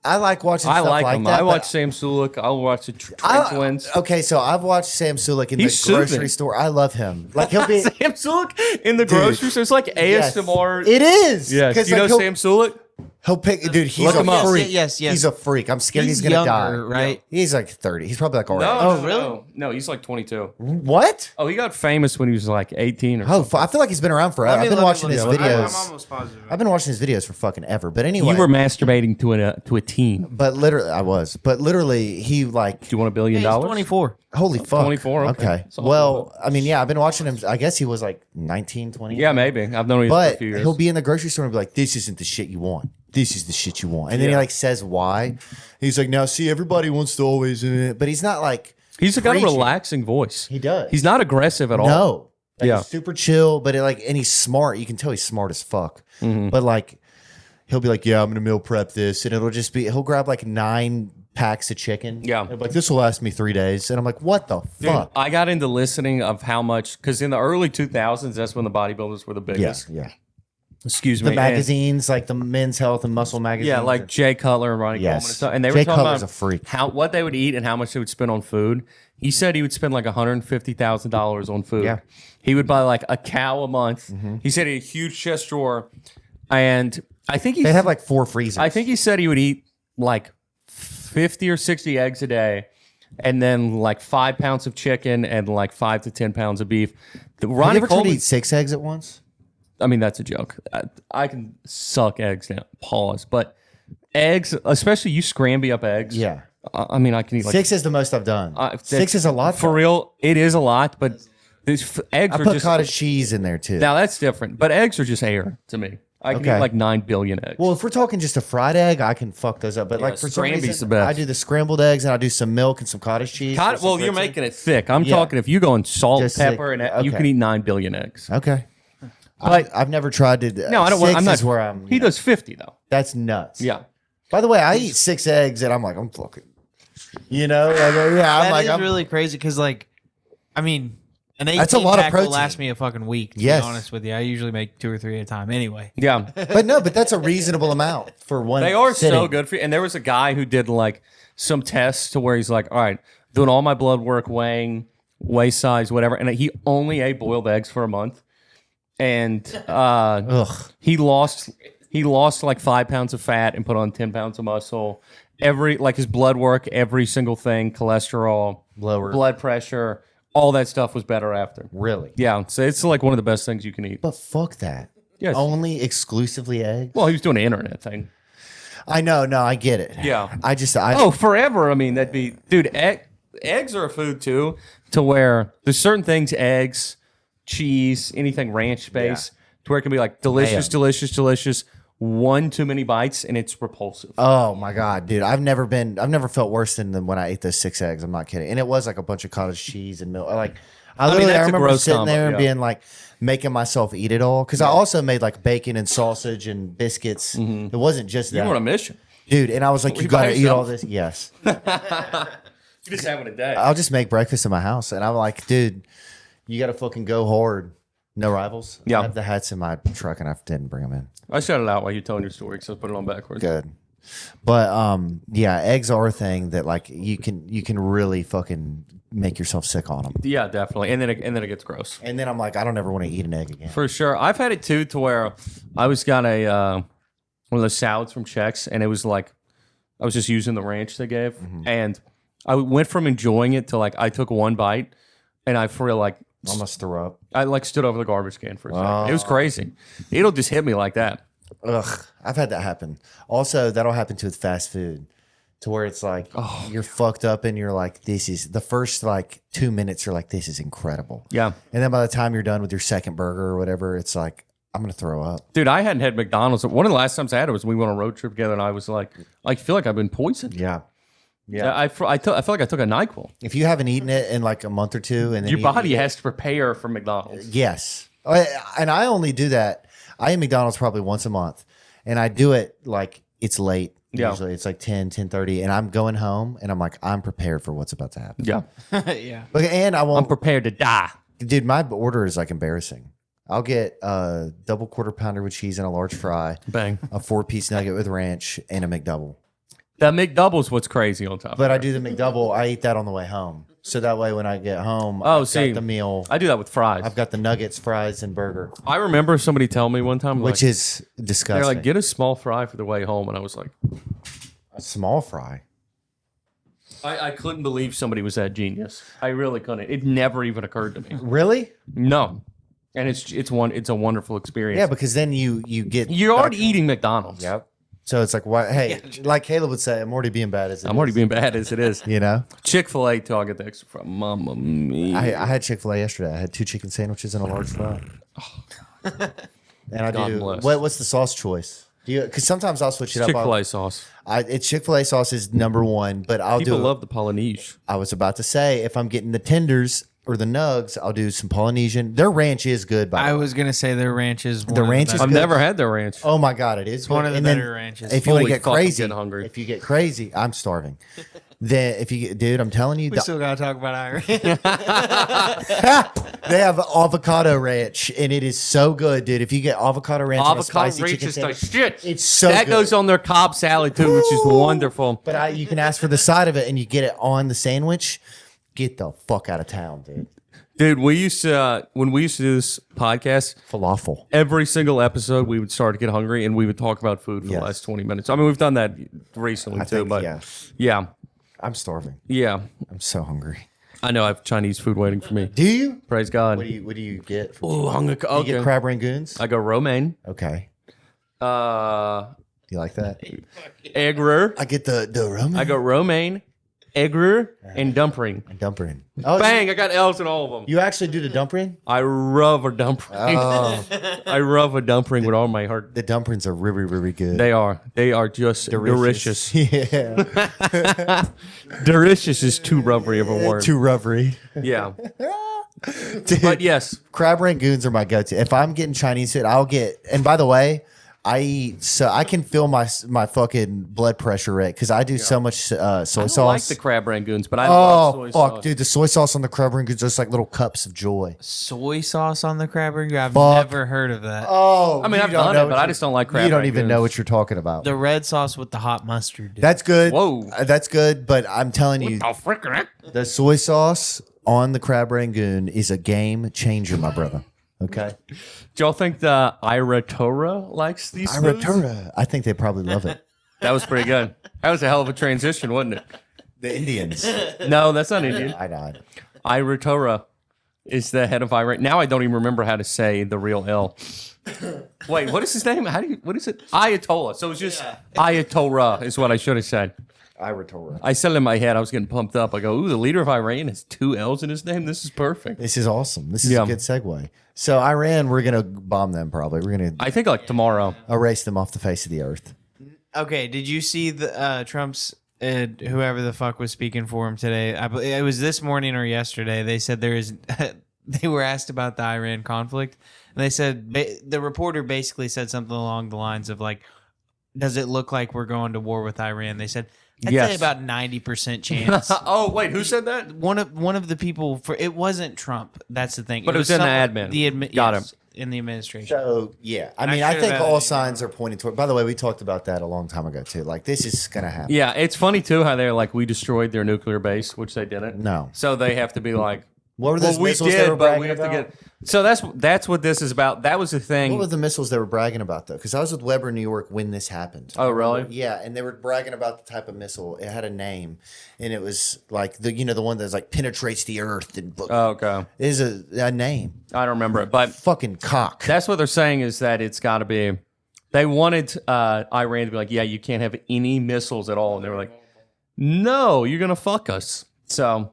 I like watching. I stuff like like him. that, I but watch Sam Sulek. I'll watch the Trey Twins. Okay, so I've watched Sam Sulek in He's the grocery soothing. store. I love him. Like he'll be. Sam Sulek in the grocery store. It's like Yes. ASMR. It is. Yes. 'Cause, You know like, he'll- Sam Sulek? He'll pick, dude. He's Look a him up. freak. Yes, yes. He's a freak. I'm scared he's, He's gonna die. younger, right? He's like 30. He's probably like all right. No, really? No, he's like 22. What? Oh, he got famous when he was like 18 or Oh, something. I feel like he's been around forever. I've been watching his I'm videos. almost positive. I've been watching his videos for fucking ever. But anyway, You were masturbating to a teen. but literally, I was. But literally, he like, Do you want $1 billion? He's 24. holy fuck. 24, okay. It's all Well, I mean, yeah, I've been watching him. I guess he was like 19, 20. Yeah, maybe. I've known him for a But few years. he'll be in the grocery store and be like, "This isn't the shit you want. This is the shit you want." And then he Yeah. like says why. He's like, "Now, see, everybody wants to always," but he's not like He's got a preaching. relaxing voice. He does. He's not aggressive at all. No. Like, Yeah. he's super chill, but and he's smart. You can tell he's smart as fuck. Mm-hmm. But like, he'll be like, "Yeah, I'm gonna meal prep this," and it'll just be he'll grab like 9 packs of chicken. Yeah. He'll be like, "This will last me 3 days," and I'm like, "What the Dude, fuck?" I got into listening of how much, because in the early 2000s, that's when the bodybuilders were the Yeah, biggest. yeah. Excuse me. The and- magazines, like the Men's Health and Muscle magazines. Yeah, like Jay Cutler and Ronnie Yes. Coleman and stuff. And they Jay were talking Cutler's about a freak. what they would eat and how much they would spend on food. He said he would spend like $150,000 on food. Yeah. He would buy like a cow a month. He said he had a huge chest drawer. And I think they have like 4 freezers. I think he said he would eat like 50 or 60 eggs a day, and then like 5 pounds of chicken and like 5 to 10 pounds of beef. Have you Ronnie ever tried to Coleman, eat 6 eggs at once? I mean, that's a joke. I can suck eggs now. Pause. But eggs, especially you scramble up eggs. Yeah. I mean, I can eat like 6 is the most I've done. 6 that's- is a lot. for real. It is a lot, but these eggs I are put just cottage cheese in there too. now that's different. But eggs are just air to me. I can Okay. eat like 9 billion eggs. Well, if we're talking just a fried egg, I can fuck those up. But like for some scramby's reason, the best. I do the scrambled eggs and I do some milk and some cottage cheese. for some Well, you're grits. making it thick. I'm Yeah. talking if you go on salt, Just pepper, thick. and you Okay. can eat 9 billion eggs. Okay. But I've never tried to. no, I don't want. 6 I'm not is where I'm. He does 50 though. That's nuts. Yeah. By the way, I eat 6 eggs and I'm like, I'm fucking. You know, like, yeah, I'm That like, is I'm really crazy because, like, I mean, an 18 That's a lot of pack will protein. last me a fucking week. To Yes. be honest with you, I usually make 2 or 3 at a time. Anyway, Yeah. but no, but that's a reasonable amount for one. They are sitting. so good for you. And there was a guy who did like some tests to where he's like, all right, doing all my blood work, weighing, waist size, whatever. And he only ate boiled eggs for a month. And Ugh. he lost like 5 pounds of fat and put on 10 pounds of muscle. Like his blood work, every single thing, cholesterol, Lower. blood pressure, all that stuff was better after. Really? Yeah. So it's like one of the best things you can eat. But fuck that. Yes. Only exclusively eggs. Well, he was doing an internet thing. I know. No, I get it. Yeah. I Oh, forever. I mean, that'd be, dude, eggs are a food too, to where there's certain things, eggs, cheese, anything ranch based, to where it can be like delicious, Damn. delicious, one too many bites and it's repulsive. Oh my god, dude! I've never felt worse than when I ate those 6 eggs. I'm not kidding. And it was like a bunch of cottage cheese and milk. Like I mean, literally, I that's a remember gross sitting combo, there and yeah. being like making myself eat it all because I also made like bacon and sausage and biscuits. It wasn't just You that. were on a mission. dude. And I was like, You you got to by eat all yourself? this. Yes. You just having a day. I'll just make breakfast in my house. And I'm like, dude, you got to fucking go hard. No rivals. Yeah. I have the hats in my truck and I didn't bring them in. I shut it out while you're telling your story, so I put it on backwards. Good. But yeah, eggs are a thing that like you can really fucking make yourself sick on them. Yeah, definitely. And then it gets gross. And then I'm like, I don't ever want to eat an egg again. For sure. I've had it too to where I was got a one of those salads from Chex, and it was like I was just using the ranch they gave. And I went from enjoying it to like I took one bite and I feel like Almost threw up. I like stood over the garbage can for a second. It was crazy. It'll just hit me like that. Ugh, I've had that happen. Also, that'll happen to with fast food, to where it's like you're fucked up and you're like, this is the first like 2 minutes. You're like, this is incredible. Yeah. And then by the time you're done with your second burger or whatever, it's like, I'm gonna throw up. Dude, I hadn't had McDonald's. One of the last times I had it was when we went on a road trip together, and I was like, I feel like I've been poisoned. Yeah. Yeah, I feel like I took a NyQuil. If you haven't eaten it in like a month or two, and then Your you body eat it- has to prepare for McDonald's. yes. And I only do that. I eat McDonald's probably once a month, and I do it like it's late. Yeah. Usually it's like 10:30, and I'm going home, and I'm like, I'm prepared for what's about to happen. Yeah, Yeah. But, and I I'm won't. prepared to die. Dude, my order is like embarrassing. I'll get a double quarter pounder with cheese and a large fry, Bang. a 4-piece nugget with ranch, and a McDouble. That McDouble's what's crazy on top. But I do the McDouble. I eat that on the way home, so that way when I get home, Oh, I've see, got the meal. I do that with fries. I've got the nuggets, fries, and burger, I remember somebody telling me one time, like, which is disgusting. they're like, get a small fry for the way home, and I was like, a small fry. I couldn't believe somebody was that genius. I really couldn't. It never even occurred to me. Really? No, and it's a wonderful experience. Yeah, because then you get You're already eating McDonald's. Yep. So it's like, why? Hey, like Caleb would say, I'm already being bad as it I'm already is. being bad as it is. You know, Chick-fil-A till I get the extra from Mama Mia. I had Chick-fil-A yesterday. I had 2 chicken sandwiches and a large fry. And I God do. bless. What's the sauce choice? Do you? Because sometimes I'll switch it up. Chick-fil-A sauce. It's Chick-fil-A sauce is number one, but I'll People do. love the Polynesian. I was about to say, if I'm getting the tenders or the nugs, I'll do some Polynesian. Their ranch is good. By I the way. was gonna say their ranch is one The of ranch the is best. I've good. never had their ranch. Oh my god, it is one of the And then better ranches. If you want to Holy get fuck, I'm crazy, getting hungry. if you get crazy, I'm starving. Then if you get, dude, I'm telling you, We still gotta talk about Iran. they have avocado ranch, and it is so good, dude. If you get avocado ranch, on a Avocado spicy ranch chicken is the sandwich, shit. it's so that good. goes on their Cobb salad too, which is wonderful. But you can ask for the side of it, and you get it on the sandwich. Get the fuck out of town, dude. Dude, we used to when we used to do this podcast, Falafel. every single episode we would start to get hungry and we would talk about food for Yes. the last 20 minutes. I mean, we've done that recently I too, think, but yeah. yeah, I'm starving. yeah. I'm so hungry. I know I have Chinese food waiting for me. Do you? Praise God. What do you get? Oh, hungry. Do you get Okay. crab rangoons? I go romaine, Okay. uh, You like that? egger. I get the Roman. I go romaine, egger, and dumpling. and dumpling. Oh, Bang! I got L's in all of them. You actually do the dumpling? I love a dumpling. Oh, I love a dumpling with all my heart. the dumplings are really, really good. They are just delicious. Yeah. Delicious is too rubbery of a word. Too rubbery. Yeah. Dude, But yes, crab rangoons are my go-to. If I'm getting Chinese food, I'll get. And by the way, I eat so I can feel my fucking blood pressure rate because I do so much soy I sauce. don't like the crab rangoons, but I love soy fuck, sauce. dude, the soy sauce on the crab rangoons just like little cups of joy. Soy sauce on the crab rangoon? I've Fuck. never heard of that. Oh, I mean, you I've don't done know it, what but I you're- just don't like crab You don't even rangoons. know what you're talking about. The red sauce with the hot mustard. Dude. That's good. Whoa. That's good. But I'm telling you, Oh, frickin' the soy sauce on the crab rangoon is a game changer, my brother. Okay, Do y'all think the Ira Torah likes these foods? Iratura. I think they probably love it. That was pretty good. That was a hell of a transition, wasn't it? The Indians. No, that's not Indian. I died. Ira Torah is the head of Ira. Now I don't even remember how to say the real L. Wait, what is his name? What is it? Ayatollah. So it's just Ayatollah is what I should have said. Iratura. I said it in my head, I was getting pumped up. I go, ooh, the leader of Iran has 2 L's in his name. This is perfect. This is awesome. This is Yeah. a good segue. So Iran, we're gonna bomb them probably. We're gonna I think like tomorrow. erase them off the face of the earth. Okay, did you see the Trump's whoever the fuck was speaking for him today? It was this morning or yesterday. They said there is. They were asked about the Iran conflict, and they said the reporter basically said something along the lines of like, does it look like we're going to war with Iran? They said, I'd Yes. say about 90% chance. Oh wait, who said that? One of the people for it wasn't Trump. That's the thing. But it was in the admin. Got him. In the administration. So yeah, I And mean, I I should've think added all it. signs are pointing toward. By the way, we talked about that a long time ago too. Like this is gonna happen. Yeah, it's funny too how they're like we destroyed their nuclear base, which they didn't. No. So they have to be like, What were those we missiles they did, were but we bragging have to about? get. So that's what this is about. That was the thing. What were the missiles they were bragging about though? Because I was with Weber in New York when this happened. Oh, really? Yeah, and they were bragging about the type of missile. It had a name, and it was like the one that's like penetrates the earth and Oh, okay. is a name. I don't remember it, but Fucking cock. that's what they're saying is that it's got to be. They wanted Iran to be like, yeah, you can't have any missiles at all, and they were like, no, you're gonna fuck us. So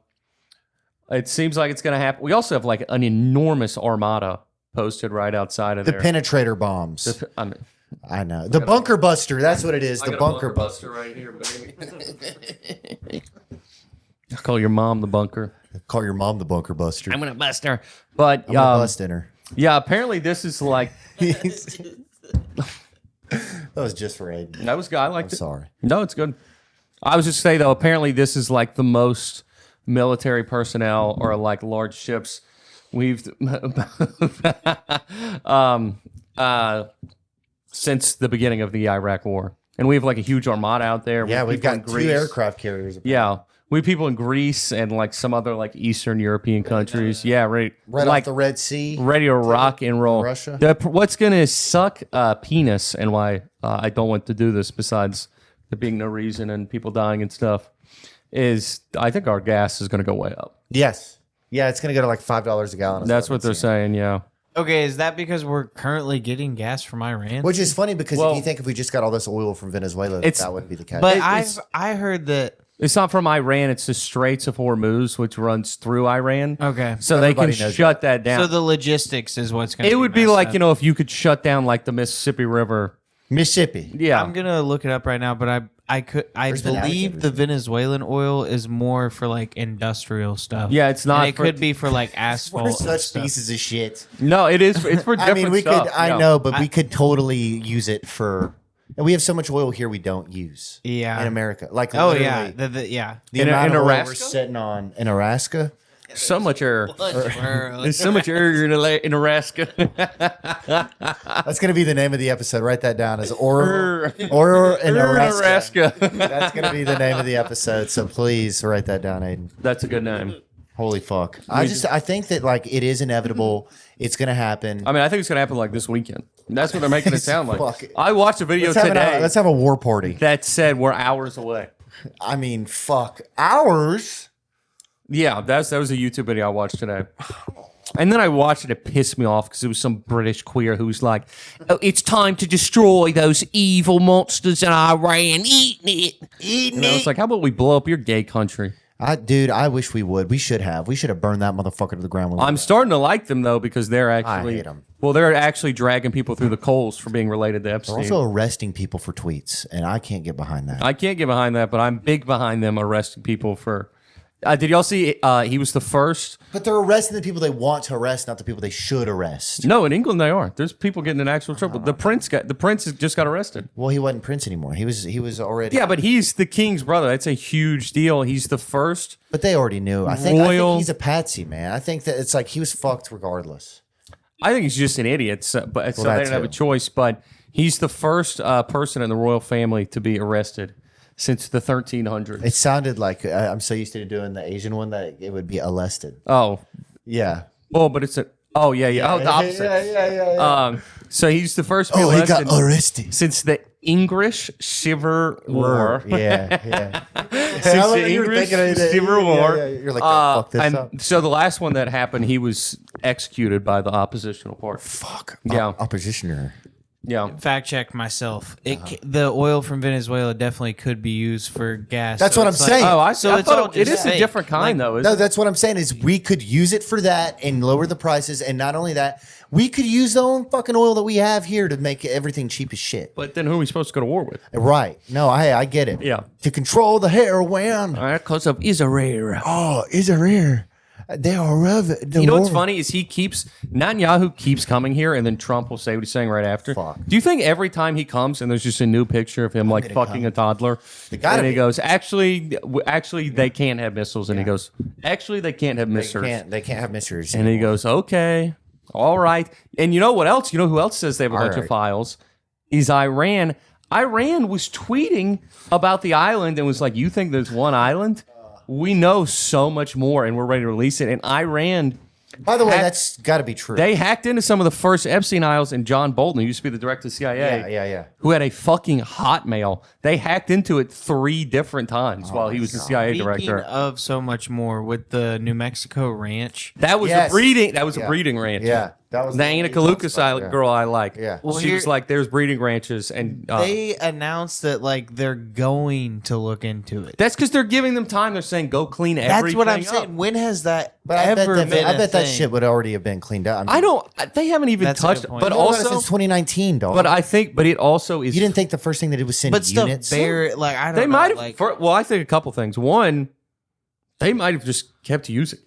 it seems like it's gonna happen. We also have like an enormous armada posted right outside of The there. penetrator bombs. I mean, I know. The bunker buster. That's what it is. The bunker buster. buster right here, baby. Call your mom the bunker. Call your mom the bunker buster. I'm gonna bust her. But I'm gonna bust in her. yeah, apparently this is like That was just for Aiden. that was good. I liked it. Sorry. No, it's good. I was just say though, apparently this is like the most military personnel or like large ships we've since the beginning of the Iraq War, and we have like a huge armada out there. Yeah, we've people in got 2 Greece. aircraft carriers. Yeah, we have people in Greece and like some other like Eastern European countries. Yeah, right. Right like off the Red Sea. ready to rock and roll. Russia? What's gonna suck penis and why I don't want to do this besides there being no reason and people dying and stuff is I think our gas is gonna go way up. Yes. Yeah, it's going to go to like $5 a gallon. That's what they're saying. Yeah. Okay, is that because we're currently getting gas from Iran? Which is funny because Well- if you think if we just got all this oil from Venezuela, It's- that wouldn't be the case. but it's- I heard that. It's not from Iran. It's the Straits of Hormuz, which runs through Iran. Okay, So Everybody they can knows shut that down. so the logistics is what's going to. it would be like, if you could shut down like the Mississippi River. Mississippi. Yeah. I'm gonna look it up right now, but I There's been believe alligators the in it. Venezuelan oil is more for like industrial stuff. Yeah, it's not And it for- could be for like asphalt. We're and such stuff. pieces of shit. No, it is. It's for I different mean, we stuff. could, I Yeah. know, but we could totally use it for, and we have so much oil here we don't use. Yeah. In America. Like, Oh literally, yeah, the yeah. amount in of oil we're Alaska? sitting on in Alaska. So much air. There's There's so much air in Alaska. That's going to be the name of the episode. Write that down as or in In Alaska. Alaska. That's going to be the name of the episode. So please write that down, Aiden. That's a good name. Holy fuck. I think that like it is inevitable. It's going to happen. I mean, I think it's gonna happen like this weekend. That's what they're making it sound like. Fuck. I watched a video today Let's have a war party. that said we're hours away. I mean, fuck. Hours? Yeah, that was a YouTube video I watched today. And then I watched it. It pissed me off because it was some British queer who was like, "Oh, it's time to destroy those evil monsters in Iran, eating it." And I was like, "How about we blow up your gay country?" Dude, I wish we would. We should have. We should have burned that motherfucker to the ground. When we I'm left. starting to like them though because they're actually hate 'em. well, they're actually dragging people through the coals for being related to They're Epstein. also arresting people for tweets, and I can't get behind that. I can't get behind that, but I'm big behind them arresting people for. Did y'all see? He was the first. But they're arresting the people they want to arrest, not the people they should arrest. No, in England they are. There's people getting in actual trouble. The prince just got arrested. Well, he wasn't Prince anymore. He was already. Yeah, but he's the king's brother. That's a huge deal. He's the first. But they already knew. I think Royal- he's a patsy, man. I think that it's like he was fucked regardless. I think he's just an idiot. So they that didn't have a too. choice. But he's the first person in the royal family to be arrested since the 1300s. It sounded like I'm so used to doing the Asian one that it would be arrested. Oh, Yeah. well, but it's a. Oh yeah. Oh, the opposite. Yeah. So he's the first to be Oh, he arrested got arrested. since the English Civil War. Yeah. Since the English Civil War. You're like, oh, fuck this and up. so the last one that happened, he was executed by the oppositional party. Fuck. Yeah. Oppositioner. Yeah. Fact check myself. The oil from Venezuela definitely could be used for gas. That's so what I'm it's like- saying. Oh, I So I it's thought all it just is a fake. different kind Like- though. Isn't No, it? that's what I'm saying is we could use it for that and lower the prices. And not only that, we could use the own fucking oil that we have here to make everything cheap as shit. But then who are we supposed to go to war with? Right. No, I get it. Yeah. To control the heroin. Because of Israel. Oh, is it rare? They are You know what's funny is Netanyahu keeps coming here, and then Trump will say what he's saying right after. Fuck. Do you think every time he comes and there's just a new picture of him like fucking a toddler, and he goes, actually, they can't have missiles, and he goes, actually, they can't have missiles. They can't have missiles. And he goes, okay, all right. And you know what else? You know who else says they have a bunch of files? Is Iran. Iran was tweeting about the island and was like, you think there's one island? We know so much more, and we're ready to release it. And Iran... By the way, that's got to be true. They hacked into some of the first Epstein files, and John Bolton, who used to be the director of the CIA, Yeah. who had a fucking Hotmail. They hacked into it 3 different times while he was the CIA director. Speaking of so much more, with the New Mexico ranch, That was a breeding. That was a breeding ranch. Yeah, that was the Anna Kaluka girl I like. Yeah. Well, she was like, "There's breeding ranches," and they announced that like they're going to look into it. that's because they're giving them time. They're saying, "Go clean everything." That's what I'm up." saying. When has that But ever been? I bet that thing? shit would already have been cleaned up. I don't. They haven't even That's a touched. good It. point. But Been about it also, since 2019, dog. but I think, but it also is. you didn't think the first thing they did was send But still, units. like I don't. They know, might have. like, Well, I think a couple things. One, they might have just kept using.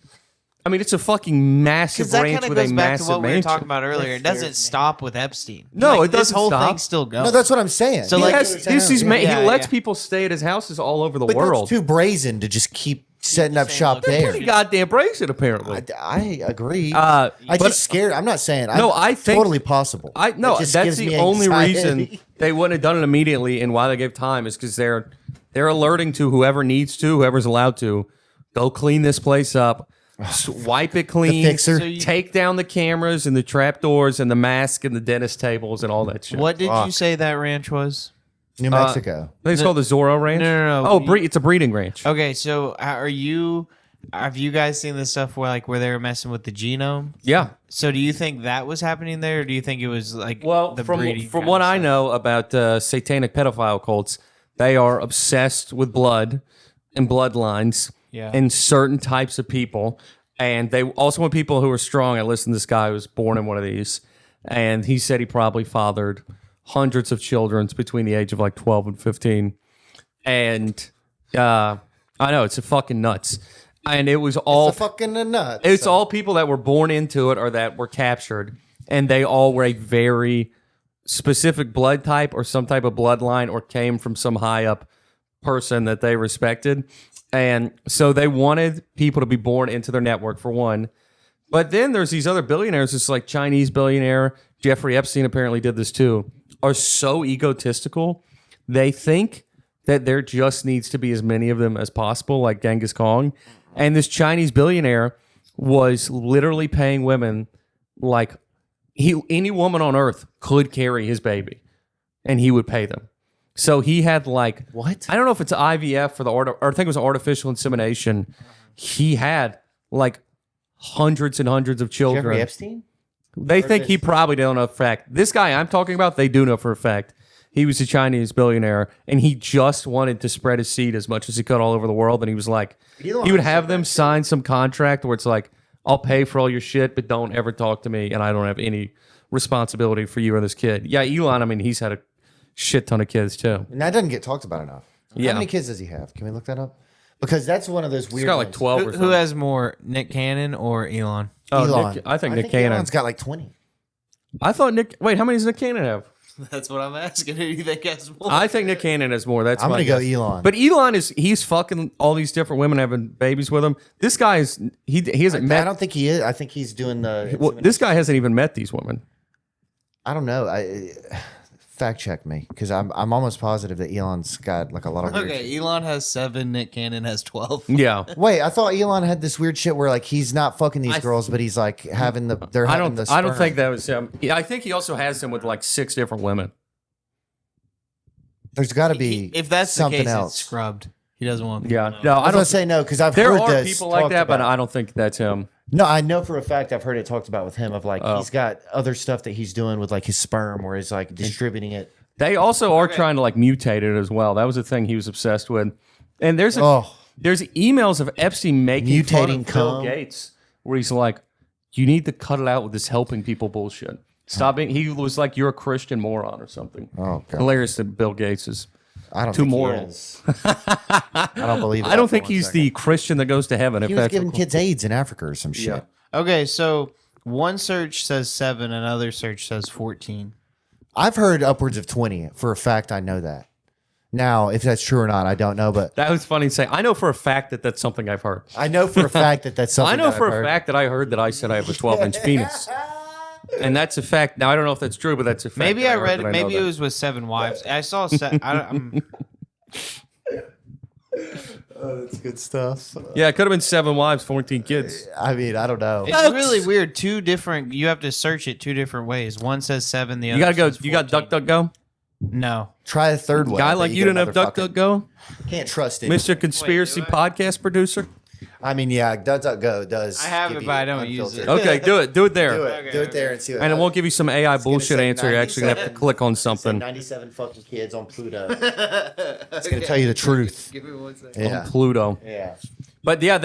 I mean, it's a fucking massive because that ranch kind of with a goes back to massive what we were mansion. talking about earlier. It doesn't stop with Epstein. No, Like, it this doesn't whole stop. thing's still going. No, that's what I'm saying. So, He like, has, this is he Yeah, lets yeah. people stay at his houses all over the but world. that's too brazen to just keep setting up saying, shop look, They're there. pretty goddamn brazen, apparently. I agree. Uh, I but- just scared. I'm not saying. No, I think- totally possible. No, It just that's gives the me only anxiety. reason they wouldn't have done it immediately, and why they gave time is because they're alerting to whoever needs to, whoever's allowed to, go clean this place up, wipe it clean, fixer. So take down the cameras and the trap doors and the mask and the dentist tables and all that shit. What did you say that ranch was? New Mexico. I think it's called the Zorro Ranch. No. Oh, it's a breeding ranch. Okay, so have you guys seen this stuff where they were messing with the genome? Yeah. So do you think that was happening there, or do you think it was like Well, the from breeding from kind what of I stuff? know about satanic pedophile cults, they are obsessed with blood and bloodlines Yeah. and certain types of people. And they also want people who are strong. I listened to this guy who was born in one of these, and he said he probably fathered hundreds of children between the age of like 12 and 15. And I know, it's a fucking nuts. And it was all It's a fucking nuts. it's all people that were born into it or that were captured, and they all were a very specific blood type or some type of bloodline or came from some high up person that they respected. And so they wanted people to be born into their network, for one. But then there's these other billionaires, it's like Chinese billionaire, Jeffrey Epstein apparently did this too, are so egotistical. They think that there just needs to be as many of them as possible, like Genghis Khan. And this Chinese billionaire was literally paying women like any woman on earth could carry his baby, and he would pay them. So he had like What? I don't know if it's IVF for or I think it was artificial insemination. He had like hundreds and hundreds of children. Jeffrey Epstein? They think he probably don't know for a fact. This guy I'm talking about, they do know for a fact. He was a Chinese billionaire, and he just wanted to spread his seed as much as he could all over the world. And he was like, he would have them sign some contract where it's like, I'll pay for all your shit, but don't ever talk to me, and I don't have any responsibility for you or this kid. Yeah, Elon, I mean, he's had a shit ton of kids too. And that doesn't get talked about enough. Yeah. How many kids does he have? Can we look that up? Because that's one of those weird He's got like ones. 12 or Who something. has more, Nick Cannon or Elon? Oh, Elon. I think Nick Cannon. Elon's got like 20. I thought Nick. Wait, how many does Nick Cannon have? That's what I'm asking. Who do you think has more? I think Nick Cannon has more. That's I'm my gonna go guess. Elon. But Elon he's fucking all these different women having babies with him. This guy is he hasn't I met. don't think he is. I think he's doing the. Well, this guy hasn't even met these women. I don't know. Fact check me, because I'm almost positive that Elon's got like a lot of. Weird shit. Okay, Elon has 7. Nick Cannon has 12. Yeah. Wait, I thought Elon had this weird shit where like he's not fucking these girls, but he's like having the. They're I having don't. the. I don't sperm. think that was him. Yeah, I think he also has them with like 6 different women. There's got to be. If that's something the case, else. it's scrubbed. He doesn't want. Yeah. people to know. No, I I was gonna don't. say no because I've There heard are this people like talked that, but about. I don't think that's him. No, I know for a fact I've heard it talked about with him of like Oh. he's got other stuff that he's doing with like his sperm where he's like distributing it. They also are trying to like mutate it as well. That was a thing he was obsessed with. And there's Oh. there's emails of Epstein making fun Mutating of Bill cum. Gates, where he's like, "You need to cut it out with this helping people bullshit. Stop being." He was like, "You're a Christian moron" or something. Oh, God. Hilarious that Bill Gates is I don't too think he moral. is. I don't believe it. I don't for think one he's second. the Christian that goes to heaven. He if was that's giving kids AIDS in Africa or some shit. Yeah. Okay, so one search says 7, another search says 14. I've heard upwards of 20. For a fact, I know that. Now, if that's true or not, I don't know, but That was funny to say. I know for a fact that that's something I've heard. I know for a fact that that's something. I know that for I've a heard. fact that I heard that I said I have a 12-inch penis. And that's a fact. Now, I don't know if that's true, but that's a fact. Maybe that I heard read that it. I know Maybe it that. was with 7 wives. I saw. That's good stuff. Yeah, it could have been 7 wives, 14 kids. I mean, I don't know. It's really weird. 2 different. You have to search it 2 different ways. One says 7. The other. You gotta go. says You got 14. DuckDuckGo? No. Try a third one. Guy but like you get didn't have another fucking- DuckDuckGo? Can't trust it. Mr. Conspiracy Podcast producer? I mean, yeah, DuckDuckGo does. I have give it, you but I don't use it. unfiltered. Okay, do it. Do it there. Do it. Do it there and see what And it won't happens. give you some AI It's gonna bullshit say answer. You're actually going to have to 97. click on It said something. 97 fucking kids on Pluto. It's going to tell you the truth. Give me 1 second. Yeah. Pluto. Yeah. But yeah,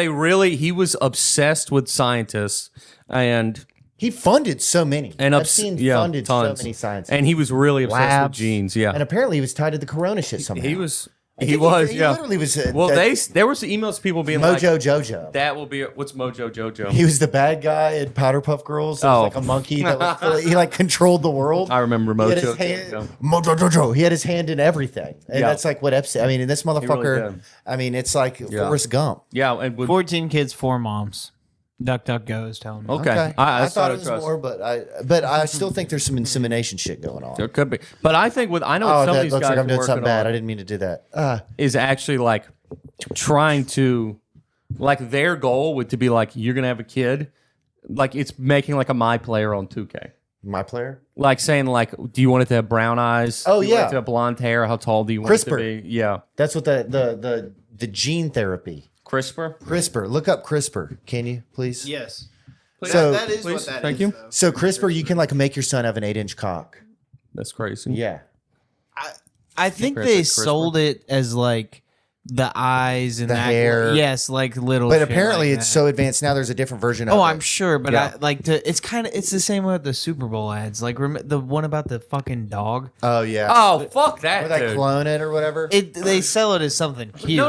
he was obsessed with scientists and He funded so many. Epstein funded tons. so many scientists. And he was really obsessed Labs. with genes. Yeah. And apparently he was tied to the Corona shit somehow. He was. I He think was. He Yeah. literally was. Well, there was emails people being Mojo like, Jojo. that will be what's Mojo Jojo. He was the bad guy in Powder Puff Girls. He was Oh. like a monkey that was he like controlled the world. I remember He had Mojo his hand, Jojo. Mojo Jojo. He had his hand in everything, and Yeah. that's like what Epstein. I mean, and this motherfucker. did. I mean, it's like Forrest Gump. Yeah, and with, 14 kids, 4 moms. DuckDuckGo is telling me. okay. I that's thought what it was trust. more, but I still think there's some insemination shit going on. There could be, but I think I know Oh, some of that these looks guys like I'm are doing working something bad. I on didn't mean to do that. is actually like trying to, like their goal would to be like you're gonna have a kid, like it's making like a my player on 2K. My player. Like saying like, do you want it to have brown eyes? Oh, Do you want yeah. it to have blonde hair? How tall do you want it to CRISPR. be? Yeah, That's what the gene therapy. CRISPR. CRISPR. Look up CRISPR. Can you please? Yes. So- that is Please, what that thank is, you. though. So CRISPR, you can like make your son have an 8-inch cock. That's crazy. Yeah. I think CRISPR, they CRISPR. sold it as like the eyes and The that, hair. Yes, like little. But shit apparently like it's that. so advanced now. There's a different version of Oh, it. I'm sure, but Yeah. it's the same with the Super Bowl ads. Like the one about the fucking dog. Oh yeah. Oh fuck that, Or they dude. clone it or whatever. They sell it as something cute. No,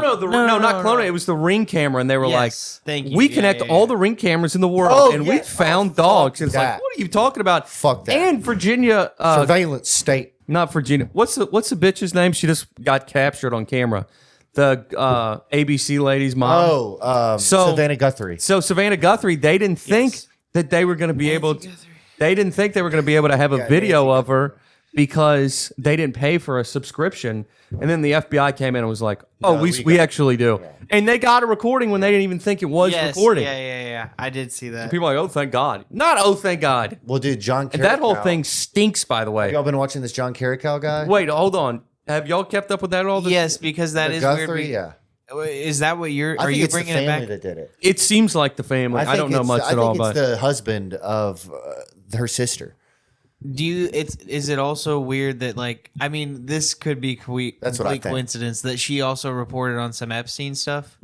not clone it. It was the Ring camera, and they were Yes, like, thank you. "We Yeah, connect yeah, all yeah. the Ring cameras in the world, Oh, and yeah. we found Oh, dogs." fuck And it's that. like, what are you talking about? Fuck that. And Virginia, Surveillance state. not Virginia. What's the bitch's name? She just got captured on camera. The ABC lady's mom. So Savannah Guthrie. So Savannah Guthrie, they didn't think that they were going to be able. They didn't think they were going to be able to have a video of her because they didn't pay for a subscription. And then the FBI came in and was like, "Oh, No, we actually do." And they got a recording when they didn't even think it was Yes, recording. yeah. I did see that. People are like, "Oh, thank God!" Not "Oh, thank God." Well, dude, John. And that whole Carricow- thing stinks. By the way, Y'all been watching this John Carricow guy? wait, hold on. Have y'all kept up with that at all? Yes, because that The is Guthrie, weird. yeah. Is that what you're? I Are think you it's the bringing it family back? that did it. It seems like the family. I think don't know it's- much I at all think about it's it. the husband of her sister. Do you? Is it also weird that like I mean this could be That's what I complete think. coincidence that she also reported on some Epstein stuff?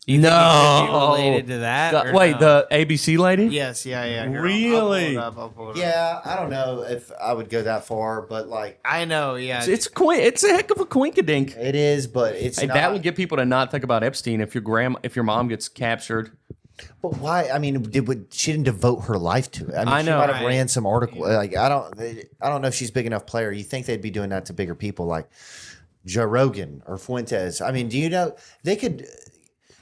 No. related to that. or Wait, no? the ABC lady? Yes, yeah. Here, Really? I'll pull it up. Yeah, I don't know if I would go that far, but like I know. Yeah, It's it's a heck of a coinkadink. it is, but it's Hey, not. that would get people to not think about Epstein if your mom gets captured. But why? I mean, she didn't devote her life to it. I mean, I she know, might have right. ran some article. Like I don't know if she's big enough player. You think they'd be doing that to bigger people like Joe Rogan or Fuentes? I mean, do you know they could?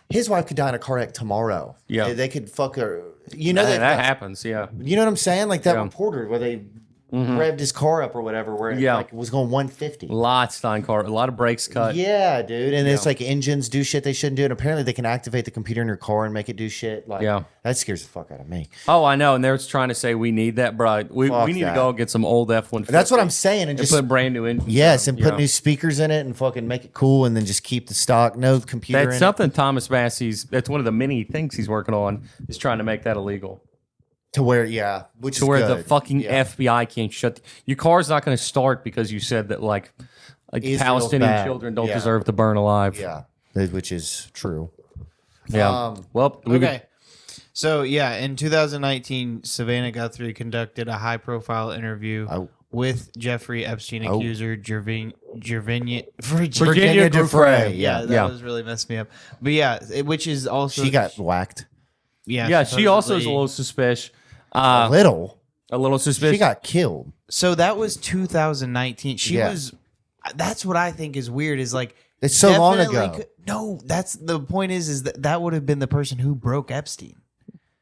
His wife could die in a car wreck tomorrow. Yeah. They could fuck her. You know that happens, yeah. You know what I'm saying? Like that Yeah. reporter where they revved his car up or whatever, where it Yeah. like was going 150. Lots car, a lot of brakes cut. Yeah, dude. And it's like engines do shit they shouldn't do. And apparently they can activate the computer in your car and make it do shit. Like, Yeah. that scares the fuck out of me. Oh, I know, and they're trying to say we need that, bro. We Fuck need that. to go get some old F-150. That's what I'm saying. And And just, put brand new engines. yes, in and them. put Yeah. new speakers in it and fucking make it cool and then just keep the stock. No computer That's in something Thomas Massey's. That's one of the many things he's working on is trying to make that illegal. it. To where, yeah. Which To is where good. the fucking Yeah. FBI can't shut your car's not going to start because you said that like Israel's Palestinian bad. children don't Yeah. deserve to burn alive. Yeah. Which is true. Yeah. Well, we Okay. So yeah, in 2019, Savannah Guthrie conducted a high-profile interview Oh. with Jeffrey Epstein Oh. accuser Virginia Virginia Dufresne. Yeah, Yeah. that Yeah. was really messed me up. But yeah, which is also She got whacked. Yeah, she also is a supposedly- little suspicious. A little. A little suspicious. She got killed. So that was 2019. She Yeah. was. That's what I think is weird. Is like It's so long definitely ago. No, that's the point. Is that would have been the person who broke Epstein.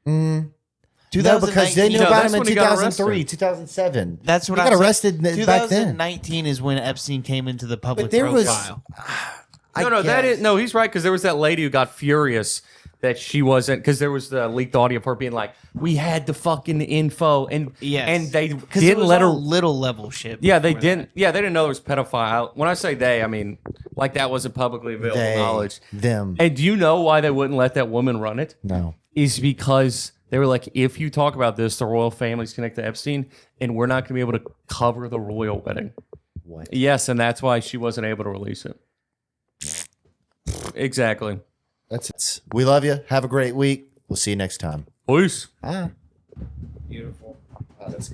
No, because they knew No, about that's him in when he got 2003, arrested. 2007. That's what he I got arrested back then. 2019 is when Epstein came into the public But there was. profile. No, he's right because there was that lady who got furious that she wasn't because there was the leaked audio of her being like, "We had the fucking info," and Yes. and they Because it didn't was let her. all little level shit. Yeah, they before didn't. Yeah, they didn't know there was pedophile. When I say they, I mean like that wasn't publicly available knowledge. Them. And do you know why they wouldn't let that woman run it? No. Is because they were like, if you talk about this, the royal family's connected to Epstein, and we're not going to be able to cover the royal wedding. What? Yes, and that's why she wasn't able to release it. Exactly. That's it. We love you. Have a great week. We'll see you next time. Peace. Bye. Beautiful. Oh, that's good.